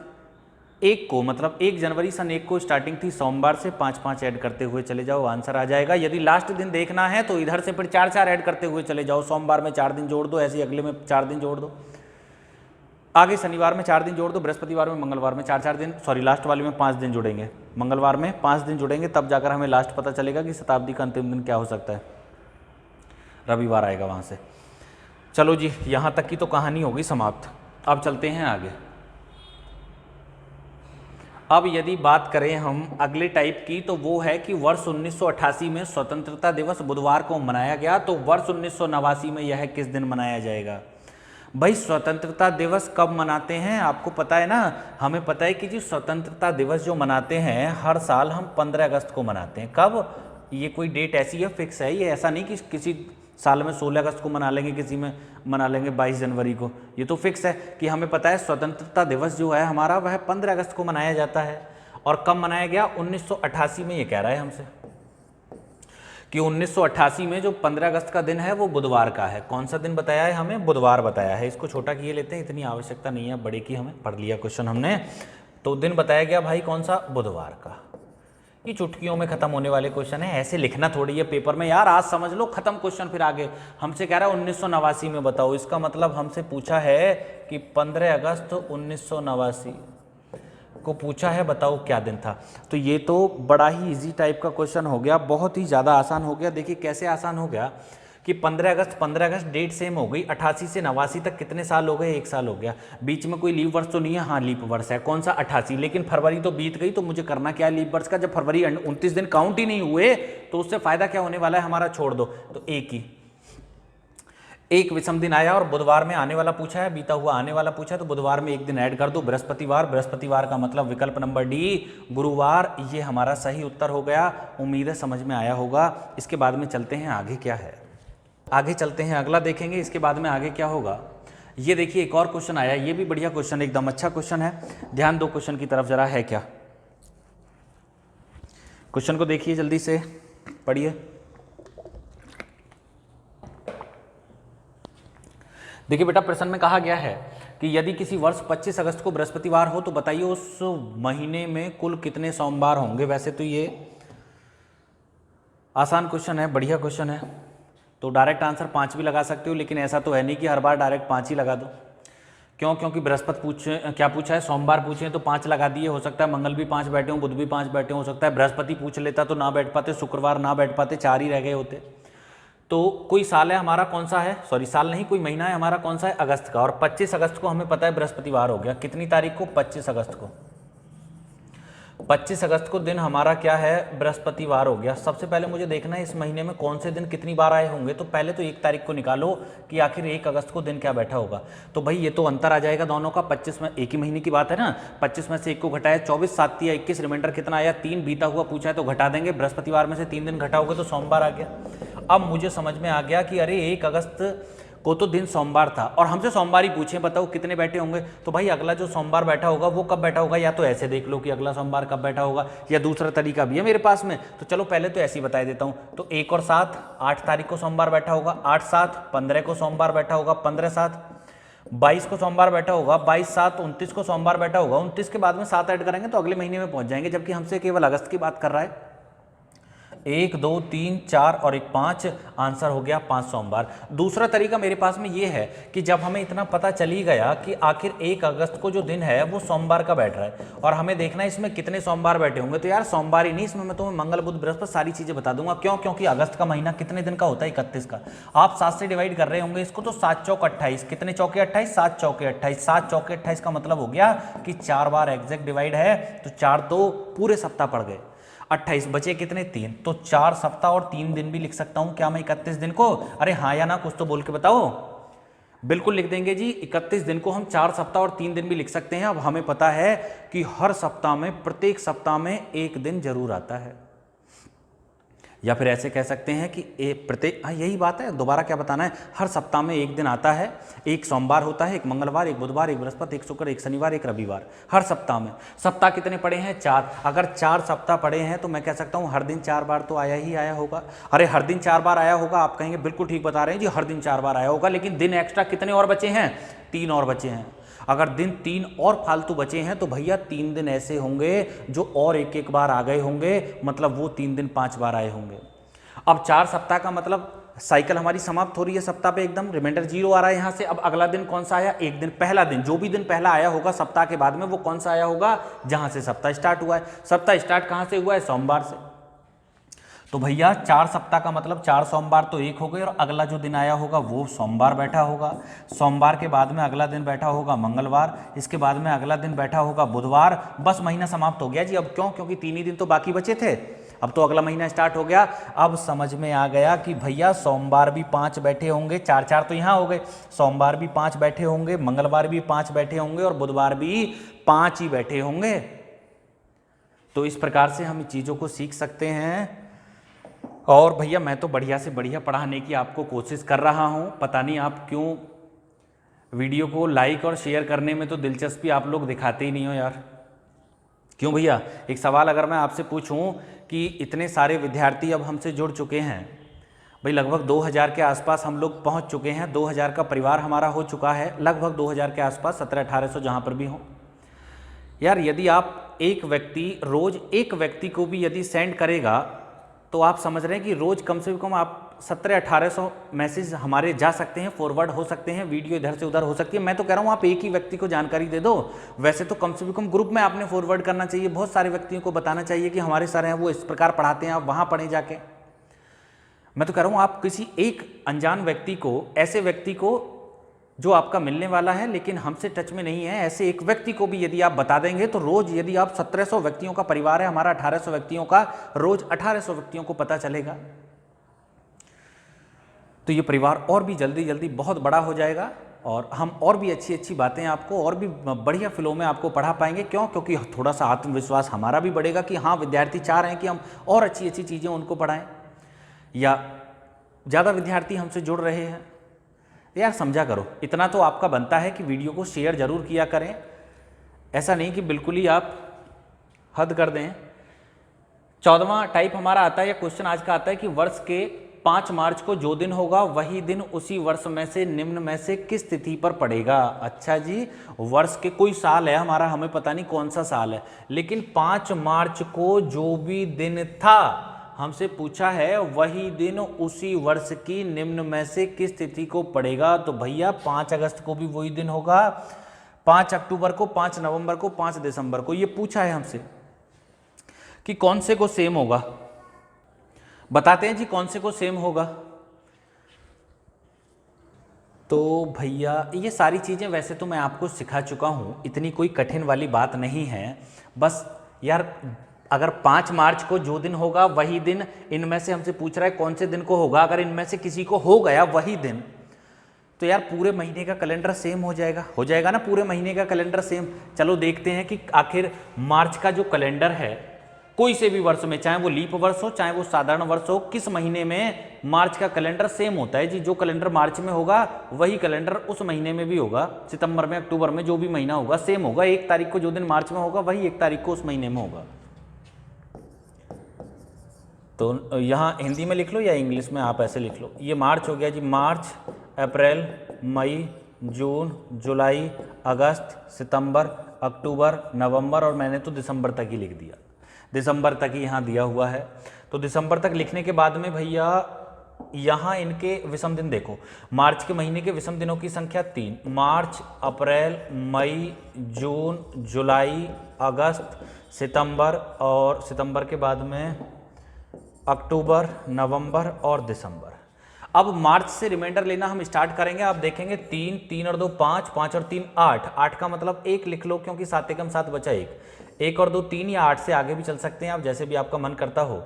1 को, मतलब 1 जनवरी सन 1 को स्टार्टिंग थी, सोमवार से 5-5 ऐड करते हुए चले जाओ, आंसर आ जाएगा। यदि लास्ट दिन देखना है तो इधर से फिर 4-4 ऐड करते हुए चले जाओ, सोमवार में 4 दिन जोड़ दो, ऐसे अगले में 4 दिन जोड़ दो। आगे शनिवार में 4 दिन जोड़ दो, बृहस्पतिवार में, मंगलवार में 4 दिन, सॉरी लास्ट वाले में 5 दिन जुड़ेंगे, मंगलवार में 5 दिन जुड़ेंगे, तब जाकर हमें लास्ट पता चलेगा कि शताब्दी का अंतिम दिन क्या हो सकता है। रविवार आएगा वहाँ से। चलो जी, यहाँ तक की तो कहानी होगी समाप्त। अब चलते हैं आगे। अब यदि बात करें हम अगले टाइप की, तो वो है कि वर्ष 1988 में स्वतंत्रता दिवस बुधवार को मनाया गया, तो वर्ष 1989 में यह किस दिन मनाया जाएगा? भाई स्वतंत्रता दिवस कब मनाते हैं आपको पता है ना? हमें पता है कि जी स्वतंत्रता दिवस जो मनाते हैं हर साल हम 15 अगस्त को मनाते हैं। कब? ये कोई डेट ऐसी है फिक्स है, ये ऐसा नहीं कि किसी साल में 16 अगस्त को मना लेंगे, किसी में मना लेंगे 22 जनवरी को। ये तो फिक्स है कि हमें पता है स्वतंत्रता दिवस जो है हमारा वह 15 अगस्त को मनाया जाता है। और कब मनाया गया? 1988 में। ये कह रहा है हमसे कि 1988 में जो 15 अगस्त का दिन है वो बुधवार का है। कौन सा दिन बताया है हमें? बुधवार बताया है। इसको छोटा किए लेते हैं, इतनी आवश्यकता नहीं है बड़े की, हमें पढ़ लिया क्वेश्चन हमने। तो दिन बताया गया भाई कौन सा? बुधवार का। ये चुटकियों में खत्म होने वाले क्वेश्चन है, ऐसे लिखना थोड़ी है पेपर में यार, आज समझ लो खत्म क्वेश्चन। फिर आगे हमसे कह रहा है 1989 में बताओ, इसका मतलब हमसे पूछा है कि 15 अगस्त 1989 को पूछा है, बताओ क्या दिन था। तो ये तो बड़ा ही इजी टाइप का क्वेश्चन हो गया, बहुत ही ज़्यादा आसान हो गया। देखिए कैसे आसान हो गया कि 15 अगस्त डेट सेम हो गई। 88 से 89 तक कितने साल हो गए? 1 साल हो गया। बीच में कोई लीप वर्ष तो नहीं है? हाँ लीप वर्ष है। कौन सा? 88। लेकिन फरवरी तो बीत गई, तो मुझे करना क्या है लीप वर्ष का? जब फरवरी 29 दिन काउंट ही नहीं हुए तो उससे फायदा क्या होने वाला है हमारा? छोड़ दो। तो एक विषम दिन आया और बुधवार में आने वाला पूछा है, बीता हुआ आने वाला पूछा है, तो बुधवार में एक दिन ऐड कर दो, बृहस्पतिवार का मतलब विकल्प नंबर डी गुरुवार। ये हमारा सही उत्तर हो गया। उम्मीद है समझ में आया होगा। इसके बाद में चलते हैं आगे क्या है, आगे चलते हैं अगला देखेंगे। इसके बाद में आगे क्या होगा ये देखिए, एक और क्वेश्चन आया, ये भी बढ़िया क्वेश्चन, एकदम अच्छा क्वेश्चन है। ध्यान दो क्वेश्चन की तरफ जरा, है क्या? क्वेश्चन को देखिए जल्दी से, पढ़िए। देखिए बेटा, प्रश्न में कहा गया है कि यदि किसी वर्ष 25 अगस्त को बृहस्पतिवार हो तो बताइए उस महीने में कुल कितने सोमवार होंगे। वैसे तो ये आसान क्वेश्चन है, बढ़िया क्वेश्चन है, तो डायरेक्ट आंसर 5 भी लगा सकते हो, लेकिन ऐसा तो है नहीं कि हर बार डायरेक्ट 5 ही लगा दो। क्यों? क्योंकि बृहस्पति क्या पूछा है? सोमवार पूछे तो 5 लगा दिए। हो सकता है मंगल भी 5 बैठे हों, बुध भी 5 बैठे हो सकता है बृहस्पति पूछ लेता तो ना बैठ पाते, शुक्रवार ना बैठ पाते, 4 ही रह गए होते। तो कोई साल है हमारा, कौन सा है? सॉरी साल नहीं, कोई महीना है हमारा, कौन सा है? अगस्त का। और 25 अगस्त को हमें पता है बृहस्पतिवार हो गया। कितनी तारीख को? 25 अगस्त को। 25 अगस्त को दिन हमारा क्या है? बृहस्पतिवार हो गया। सबसे पहले मुझे देखना है इस महीने में कौन से दिन कितनी बार आए होंगे। तो पहले तो 1 तारीख को निकालो कि आखिर 1 अगस्त को दिन क्या बैठा होगा। तो भाई ये तो अंतर आ जाएगा दोनों का। 25 में, एक ही महीने की बात है ना, 25 में से 1 को घटाया, 24 7 या 21, रिमाइंडर कितना आया? 3। बीता हुआ पूछा है तो घटा देंगे, बृहस्पतिवार में से 3 दिन घटाओगे तो सोमवार आ गया। अब मुझे समझ में आ गया कि अरे 1 अगस्त को तो दिन सोमवार था और हमसे सोमवार ही पूछे, बताओ कितने बैठे होंगे। तो भाई अगला जो सोमवार बैठा होगा वो कब बैठा होगा? या तो ऐसे देख लो कि अगला सोमवार कब बैठा होगा, या दूसरा तरीका भी है मेरे पास में। तो चलो पहले तो ऐसे ही बता देता हूँ। तो 1 और 7, 8 तारीख को सोमवार बैठा होगा, 8 7 15 को सोमवार बैठा होगा, 15 7 22 को सोमवार बैठा होगा, 22 7 29 को सोमवार बैठा होगा, 29 के बाद में 7 ऐड करेंगे तो अगले महीने में पहुंच जाएंगे, जबकि हमसे केवल अगस्त की बात कर रहा है। 1 2 3 4 और 1 5, आंसर हो गया 5 सोमवार। दूसरा तरीका मेरे पास में ये है कि जब हमें इतना पता चली गया कि आखिर 1 अगस्त को जो दिन है वो सोमवार का बैठ रहा है और हमें देखना है इसमें कितने सोमवार बैठे होंगे, तो यार सोमवार ही नहीं, इसमें मैं तुम्हें मंगल बुध बृहस्पति सारी चीजें बता दूंगा। क्यों? क्योंकि अगस्त का महीना कितने दिन का होता है? 31 का। आप 7 से डिवाइड कर रहे होंगे इसको, तो 7 चौक 28, कितने चौके 28? 7 चौके 28, 7 चौके 28 का मतलब हो गया कि 4 बार एग्जैक्ट डिवाइड है, तो 4 तो पूरे सप्ताह पड़ गए, 28 बचे कितने? 3। तो 4 सप्ताह और 3 दिन भी लिख सकता हूं क्या मैं 31 दिन को? अरे हाँ या ना, कुछ तो बोल के बताओ। बिल्कुल लिख देंगे जी, 31 दिन को हम 4 सप्ताह और 3 दिन भी लिख सकते हैं। अब हमें पता है कि हर सप्ताह में, प्रत्येक सप्ताह में 1 दिन जरूर आता है, या फिर ऐसे कह सकते हैं कि प्रत्येक, हाँ यही बात है, दोबारा क्या बताना है, हर सप्ताह में 1 दिन आता है। 1 सोमवार होता है, 1 मंगलवार, 1 बुधवार, 1 बृहस्पति, 1 शुक्र, 1 शनिवार, 1 रविवार, हर सप्ताह में। सप्ताह कितने पड़े हैं? 4। अगर 4 सप्ताह पड़े हैं तो मैं कह सकता हूँ हर दिन 4 बार तो आया ही आया होगा। अरे हर दिन 4 बार आया होगा, आप कहेंगे बिल्कुल ठीक बता रहे हैं जी, हर दिन 4 बार आया होगा, लेकिन दिन एक्स्ट्रा कितने और बचे हैं? 3 और बचे हैं। अगर दिन 3 और फालतू बचे हैं तो भैया 3 दिन ऐसे होंगे जो और 1-1 बार आ गए होंगे, मतलब वो 3 दिन 5 बार आए होंगे। अब 4 सप्ताह का मतलब साइकिल हमारी समाप्त हो रही है सप्ताह पे एकदम, रिमाइंडर 0 आ रहा है यहाँ से। अब अगला दिन कौन सा आया, एक दिन, पहला दिन, जो भी दिन पहला आया होगा सप्ताह के बाद में वो कौन सा आया होगा, जहाँ से सप्ताह स्टार्ट हुआ है। सप्ताह स्टार्ट कहाँ से हुआ है, सोमवार से। तो भैया 4 सप्ताह का मतलब 4 सोमवार तो एक हो गए, और अगला जो दिन आया होगा वो सोमवार बैठा होगा। सोमवार के बाद में अगला दिन बैठा होगा मंगलवार, इसके बाद में अगला दिन बैठा होगा बुधवार। बस महीना समाप्त हो गया जी। अब क्यों, क्योंकि 3 ही दिन तो बाकी बचे थे, अब तो अगला महीना स्टार्ट हो गया। अब समझ में आ गया कि भैया सोमवार भी 5 बैठे होंगे, 4 तो यहाँ हो गए, सोमवार भी 5 बैठे होंगे, मंगलवार भी 5 बैठे होंगे, और बुधवार भी 5 ही बैठे होंगे। तो इस प्रकार से हम चीज़ों को सीख सकते हैं। और भैया मैं तो बढ़िया से बढ़िया पढ़ाने की आपको कोशिश कर रहा हूँ, पता नहीं आप क्यों वीडियो को लाइक और शेयर करने में तो दिलचस्पी आप लोग दिखाते ही नहीं हो यार। क्यों भैया, एक सवाल अगर मैं आपसे पूछूं कि इतने सारे विद्यार्थी अब हमसे जुड़ चुके हैं, भाई लगभग 2000 के आसपास हम लोग पहुंच चुके हैं, 2000 का परिवार हमारा हो चुका है, लगभग 2000 के आसपास, 1700-1800 जहाँ पर भी हो यार। यदि आप एक व्यक्ति रोज़ एक व्यक्ति को भी यदि सेंड करेगा तो आप समझ रहे हैं कि रोज़ कम से कम आप 1700-1800 मैसेज हमारे जा सकते हैं, फॉरवर्ड हो सकते हैं, वीडियो इधर से उधर हो सकती है। मैं तो कह रहा हूँ आप एक ही व्यक्ति को जानकारी दे दो, वैसे तो कम से कम ग्रुप में आपने फॉरवर्ड करना चाहिए, बहुत सारे व्यक्तियों को बताना चाहिए कि हमारे सर हैं वो इस प्रकार पढ़ाते हैं, आप वहाँ पढ़ें जाके। मैं तो कह रहा हूँ आप किसी एक अनजान व्यक्ति को, ऐसे व्यक्ति को जो आपका मिलने वाला है लेकिन हमसे टच में नहीं है, ऐसे एक व्यक्ति को भी यदि आप बता देंगे तो रोज, यदि आप 1700 व्यक्तियों का परिवार है हमारा, 1800 व्यक्तियों का, रोज 1800 व्यक्तियों को पता चलेगा तो ये परिवार और भी जल्दी जल्दी बहुत बड़ा हो जाएगा, और हम और भी अच्छी अच्छी बातें आपको और भी बढ़िया फ्लो में आपको पढ़ा पाएंगे। क्यों, क्योंकि थोड़ा सा आत्मविश्वास हमारा भी बढ़ेगा कि हाँ विद्यार्थी चाह रहे हैं कि हम और अच्छी अच्छी चीज़ें उनको पढ़ाएं, या ज़्यादा विद्यार्थी हमसे जुड़ रहे हैं। यार समझा करो, इतना तो आपका बनता है कि वीडियो को शेयर जरूर किया करें, ऐसा नहीं कि बिल्कुल ही आप हद कर दें। 14वां टाइप हमारा आता है, या क्वेश्चन आज का आता है कि वर्ष के 5 मार्च को जो दिन होगा वही दिन उसी वर्ष में से निम्न में से किस तिथि पर पड़ेगा। अच्छा जी, वर्ष के कोई साल है हमारा, हमें पता नहीं कौन सा साल है, लेकिन 5 मार्च को जो भी दिन था हमसे पूछा है वही दिन उसी वर्ष की निम्न में से किस तिथि को पड़ेगा। तो भैया 5 अगस्त को भी वही दिन होगा, 5 अक्टूबर को, 5 नवंबर को, 5 दिसंबर को। ये पूछा है हमसे कि कौन से को सेम होगा, बताते हैं जी कौन से को सेम होगा। तो भैया ये सारी चीज़ें वैसे तो मैं आपको सिखा चुका हूँ, इतनी कोई कठिन वाली बात नहीं है। बस यार अगर 5 मार्च को जो दिन होगा वही दिन, इनमें से हमसे पूछ रहा है कौन से दिन को होगा, अगर इनमें से किसी को हो गया वही दिन तो यार पूरे महीने का कैलेंडर सेम हो जाएगा ना, पूरे महीने का कैलेंडर सेम। चलो देखते हैं कि आखिर मार्च का जो कैलेंडर है कोई से भी वर्ष में, चाहे वो लीप वर्ष हो चाहे वो साधारण वर्ष हो, किस महीने में मार्च का कैलेंडर सेम होता है जी। जो कैलेंडर मार्च में होगा वही कैलेंडर उस महीने में भी होगा, सितंबर में, अक्टूबर में, जो भी महीना होगा सेम होगा। 1 तारीख को जो दिन मार्च में होगा वही 1 तारीख को उस महीने में होगा। तो यहाँ हिंदी में लिख लो या इंग्लिश में, आप ऐसे लिख लो। ये मार्च हो गया जी, मार्च, अप्रैल, मई, जून, जुलाई, अगस्त, सितंबर, अक्टूबर, नवंबर, और मैंने तो दिसंबर तक ही लिख दिया, दिसंबर तक ही यहाँ दिया हुआ है। तो दिसंबर तक लिखने के बाद में भैया यहाँ इनके विषम दिन देखो, मार्च के महीने के विषम दिनों की संख्या 3, मार्च, अप्रैल, मई, जून, जुलाई, अगस्त, सितंबर, और सितंबर के बाद में अक्टूबर, नवंबर और दिसंबर। अब मार्च से रिमाइंडर लेना हम स्टार्ट करेंगे। आप देखेंगे 3, 3 और 2 5, 5 और 3 8, 8 का मतलब 1 लिख लो क्योंकि 7 एकम 7 बचा 1 और 2 3, या 8 से आगे भी चल सकते हैं आप, जैसे भी आपका मन करता हो।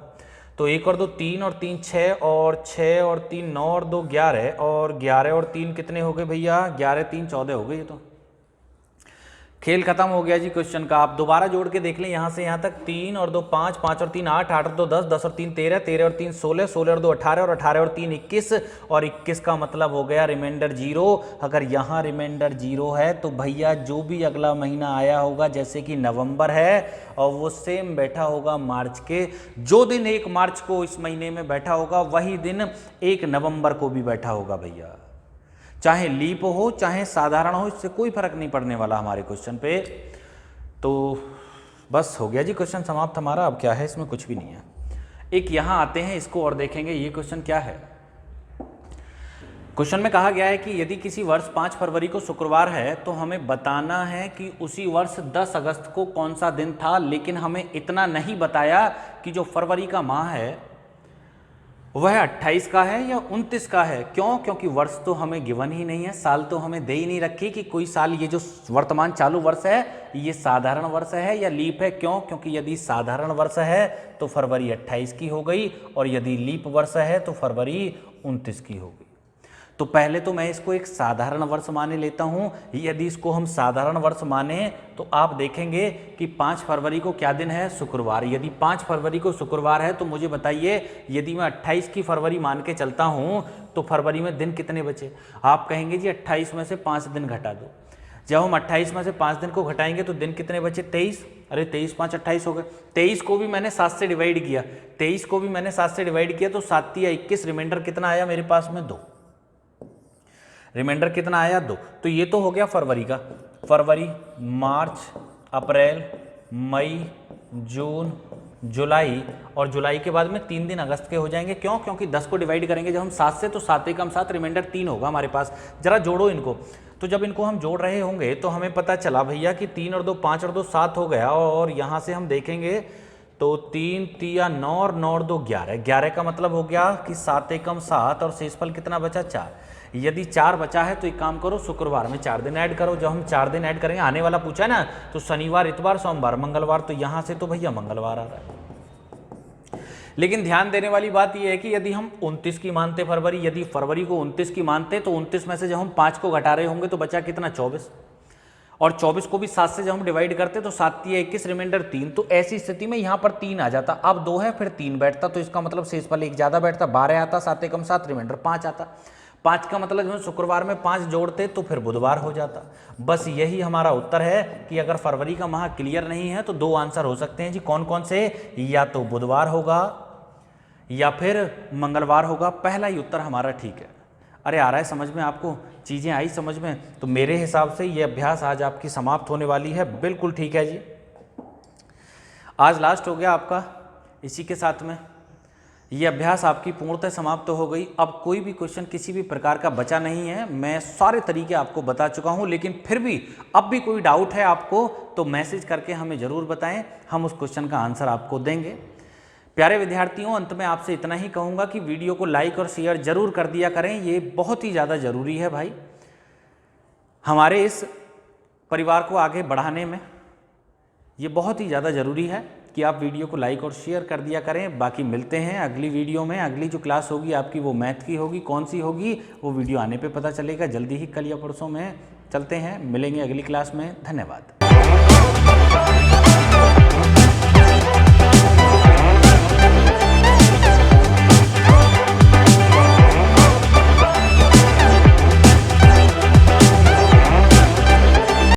तो 1 और 2 3 और 3 6, और 6 और 3 9 और 2 11, और 11 और 3 कितने हो गए भैया, 11 3 14 हो गए। ये तो खेल खत्म हो गया जी क्वेश्चन का। आप दोबारा जोड़ के देख लें यहाँ से यहाँ तक, 3 और 2 5, 5 और 3 8, 8 और 2 10, 10 और 3 13, 13 और 3 16, 16 और 2 18, और 18 और 3 21, और 21 का मतलब हो गया रिमाइंडर 0। अगर यहाँ रिमाइंडर 0 है तो भैया जो भी अगला महीना आया होगा, जैसे कि नवंबर है, और वो सेम बैठा होगा मार्च के, जो दिन 1 मार्च को इस महीने में बैठा होगा वही दिन 1 नवंबर को भी बैठा होगा भैया। चाहे लीप हो चाहे साधारण हो, इससे कोई फर्क नहीं पड़ने वाला हमारे क्वेश्चन पे। तो बस हो गया जी क्वेश्चन समाप्त हमारा। अब क्या है, इसमें कुछ भी नहीं है। एक यहाँ आते हैं, इसको और देखेंगे। ये क्वेश्चन क्या है, क्वेश्चन में कहा गया है कि यदि किसी वर्ष 5 फरवरी को शुक्रवार है तो हमें बताना है कि उसी वर्ष 10 अगस्त को कौन सा दिन था, लेकिन हमें इतना नहीं बताया कि जो फरवरी का माह है वह 28 का है या 29 का है। क्यों? क्योंकि वर्ष तो हमें गिवन ही नहीं है, साल तो हमें दे ही नहीं रखी कि कोई साल ये जो वर्तमान चालू वर्ष है ये साधारण वर्ष है या लीप है। क्यों? क्योंकि यदि साधारण वर्ष है तो फरवरी 28 की हो गई और यदि लीप वर्ष है तो फरवरी 29 की हो गई। तो पहले तो मैं इसको एक साधारण वर्ष माने लेता हूं। यदि इसको हम साधारण वर्ष माने तो आप देखेंगे कि 5 फरवरी को क्या दिन है? शुक्रवार। यदि 5 फरवरी को शुक्रवार है तो मुझे बताइए, यदि मैं 28 की फरवरी मान के चलता हूं तो फरवरी में दिन कितने बचे? आप कहेंगे जी 28 में से 5 दिन घटा दो। जब हम 28 में से 5 दिन को घटाएंगे तो दिन कितने बचे? 23। अरे 23 5 28 हो गए। 23 को भी मैंने 7 से डिवाइड किया, 23 को भी मैंने 7 से डिवाइड किया तो 7 या 21, रिमाइंडर कितना आया मेरे पास में? 2। रिमाइंडर कितना आया? 2। तो ये तो हो गया फरवरी का। फरवरी, मार्च, अप्रैल, मई, जून, जुलाई, और जुलाई के बाद में 3 दिन अगस्त के हो जाएंगे। क्यों? क्योंकि 10 को डिवाइड करेंगे जब हम 7 से तो 7 एकम 7, रिमाइंडर 3 होगा हमारे पास। जरा जोड़ो इनको। तो जब इनको हम जोड़ रहे होंगे तो हमें पता चला भैया कि 3 और 2 5 और 2 7 हो गया, और यहाँ से हम देखेंगे तो 3 3 9 और 9 और 2 11। 11 का मतलब हो गया कि 7 एकम 7 और शेषफल कितना बचा? 4। यदि 4 बचा है तो एक काम करो, शुक्रवार में 4 दिन ऐड करो। जब हम 4 दिन ऐड करेंगे, आने वाला पूछा है ना, तो शनिवार, इतवार, सोमवार, मंगलवार, तो यहाँ से तो भैया मंगलवार आ रहा है। लेकिन ध्यान देने वाली बात यह है कि यदि हम 29 की मानते फरवरी, यदि फरवरी को 29 की मानते तो 29 में से जब हम 5 को घटा रहे होंगे तो बचा कितना? 24। और 24 को भी 7 से जब हम डिवाइड करते तो 7 या 21, रिमाइंडर 3। तो ऐसी स्थिति में यहाँ पर 3 आ जाता। अब 2 है फिर 3 बैठता, तो इसका मतलब शेषफल 1 ज़्यादा बैठता, 12 आता, 7 एकम 7, रिमाइंडर 5 आता। 5 का मतलब जब हम शुक्रवार में 5 जोड़ते तो फिर बुधवार हो जाता। बस यही हमारा उत्तर है कि अगर फरवरी का माह क्लियर नहीं है तो 2 आंसर हो सकते हैं जी। कौन कौन से? या तो बुधवार होगा या फिर मंगलवार होगा। पहला ही उत्तर हमारा ठीक है। अरे आ रहा है समझ में? आपको चीज़ें आई समझ में? तो मेरे हिसाब से ये अभ्यास आज आपकी समाप्त होने वाली है। बिल्कुल ठीक है जी, आज लास्ट हो गया आपका। इसी के साथ में ये अभ्यास आपकी पूर्णतः समाप्त हो गई। अब कोई भी क्वेश्चन किसी भी प्रकार का बचा नहीं है। मैं सारे तरीके आपको बता चुका हूँ, लेकिन फिर भी अब भी कोई डाउट है आपको तो मैसेज करके हमें ज़रूर बताएं, हम उस क्वेश्चन का आंसर आपको देंगे। प्यारे विद्यार्थियों, अंत में आपसे इतना ही कहूँगा कि वीडियो को लाइक और शेयर जरूर कर दिया करें। ये बहुत ही ज़्यादा ज़रूरी है भाई, हमारे इस परिवार को आगे बढ़ाने में ये बहुत ही ज़्यादा ज़रूरी है कि आप वीडियो को लाइक और शेयर कर दिया करें। बाकी मिलते हैं अगली वीडियो में। अगली जो क्लास होगी आपकी वो मैथ की होगी। कौन सी होगी वो वीडियो आने पे पता चलेगा। जल्दी ही कल या परसों में चलते हैं, मिलेंगे अगली क्लास में। धन्यवाद।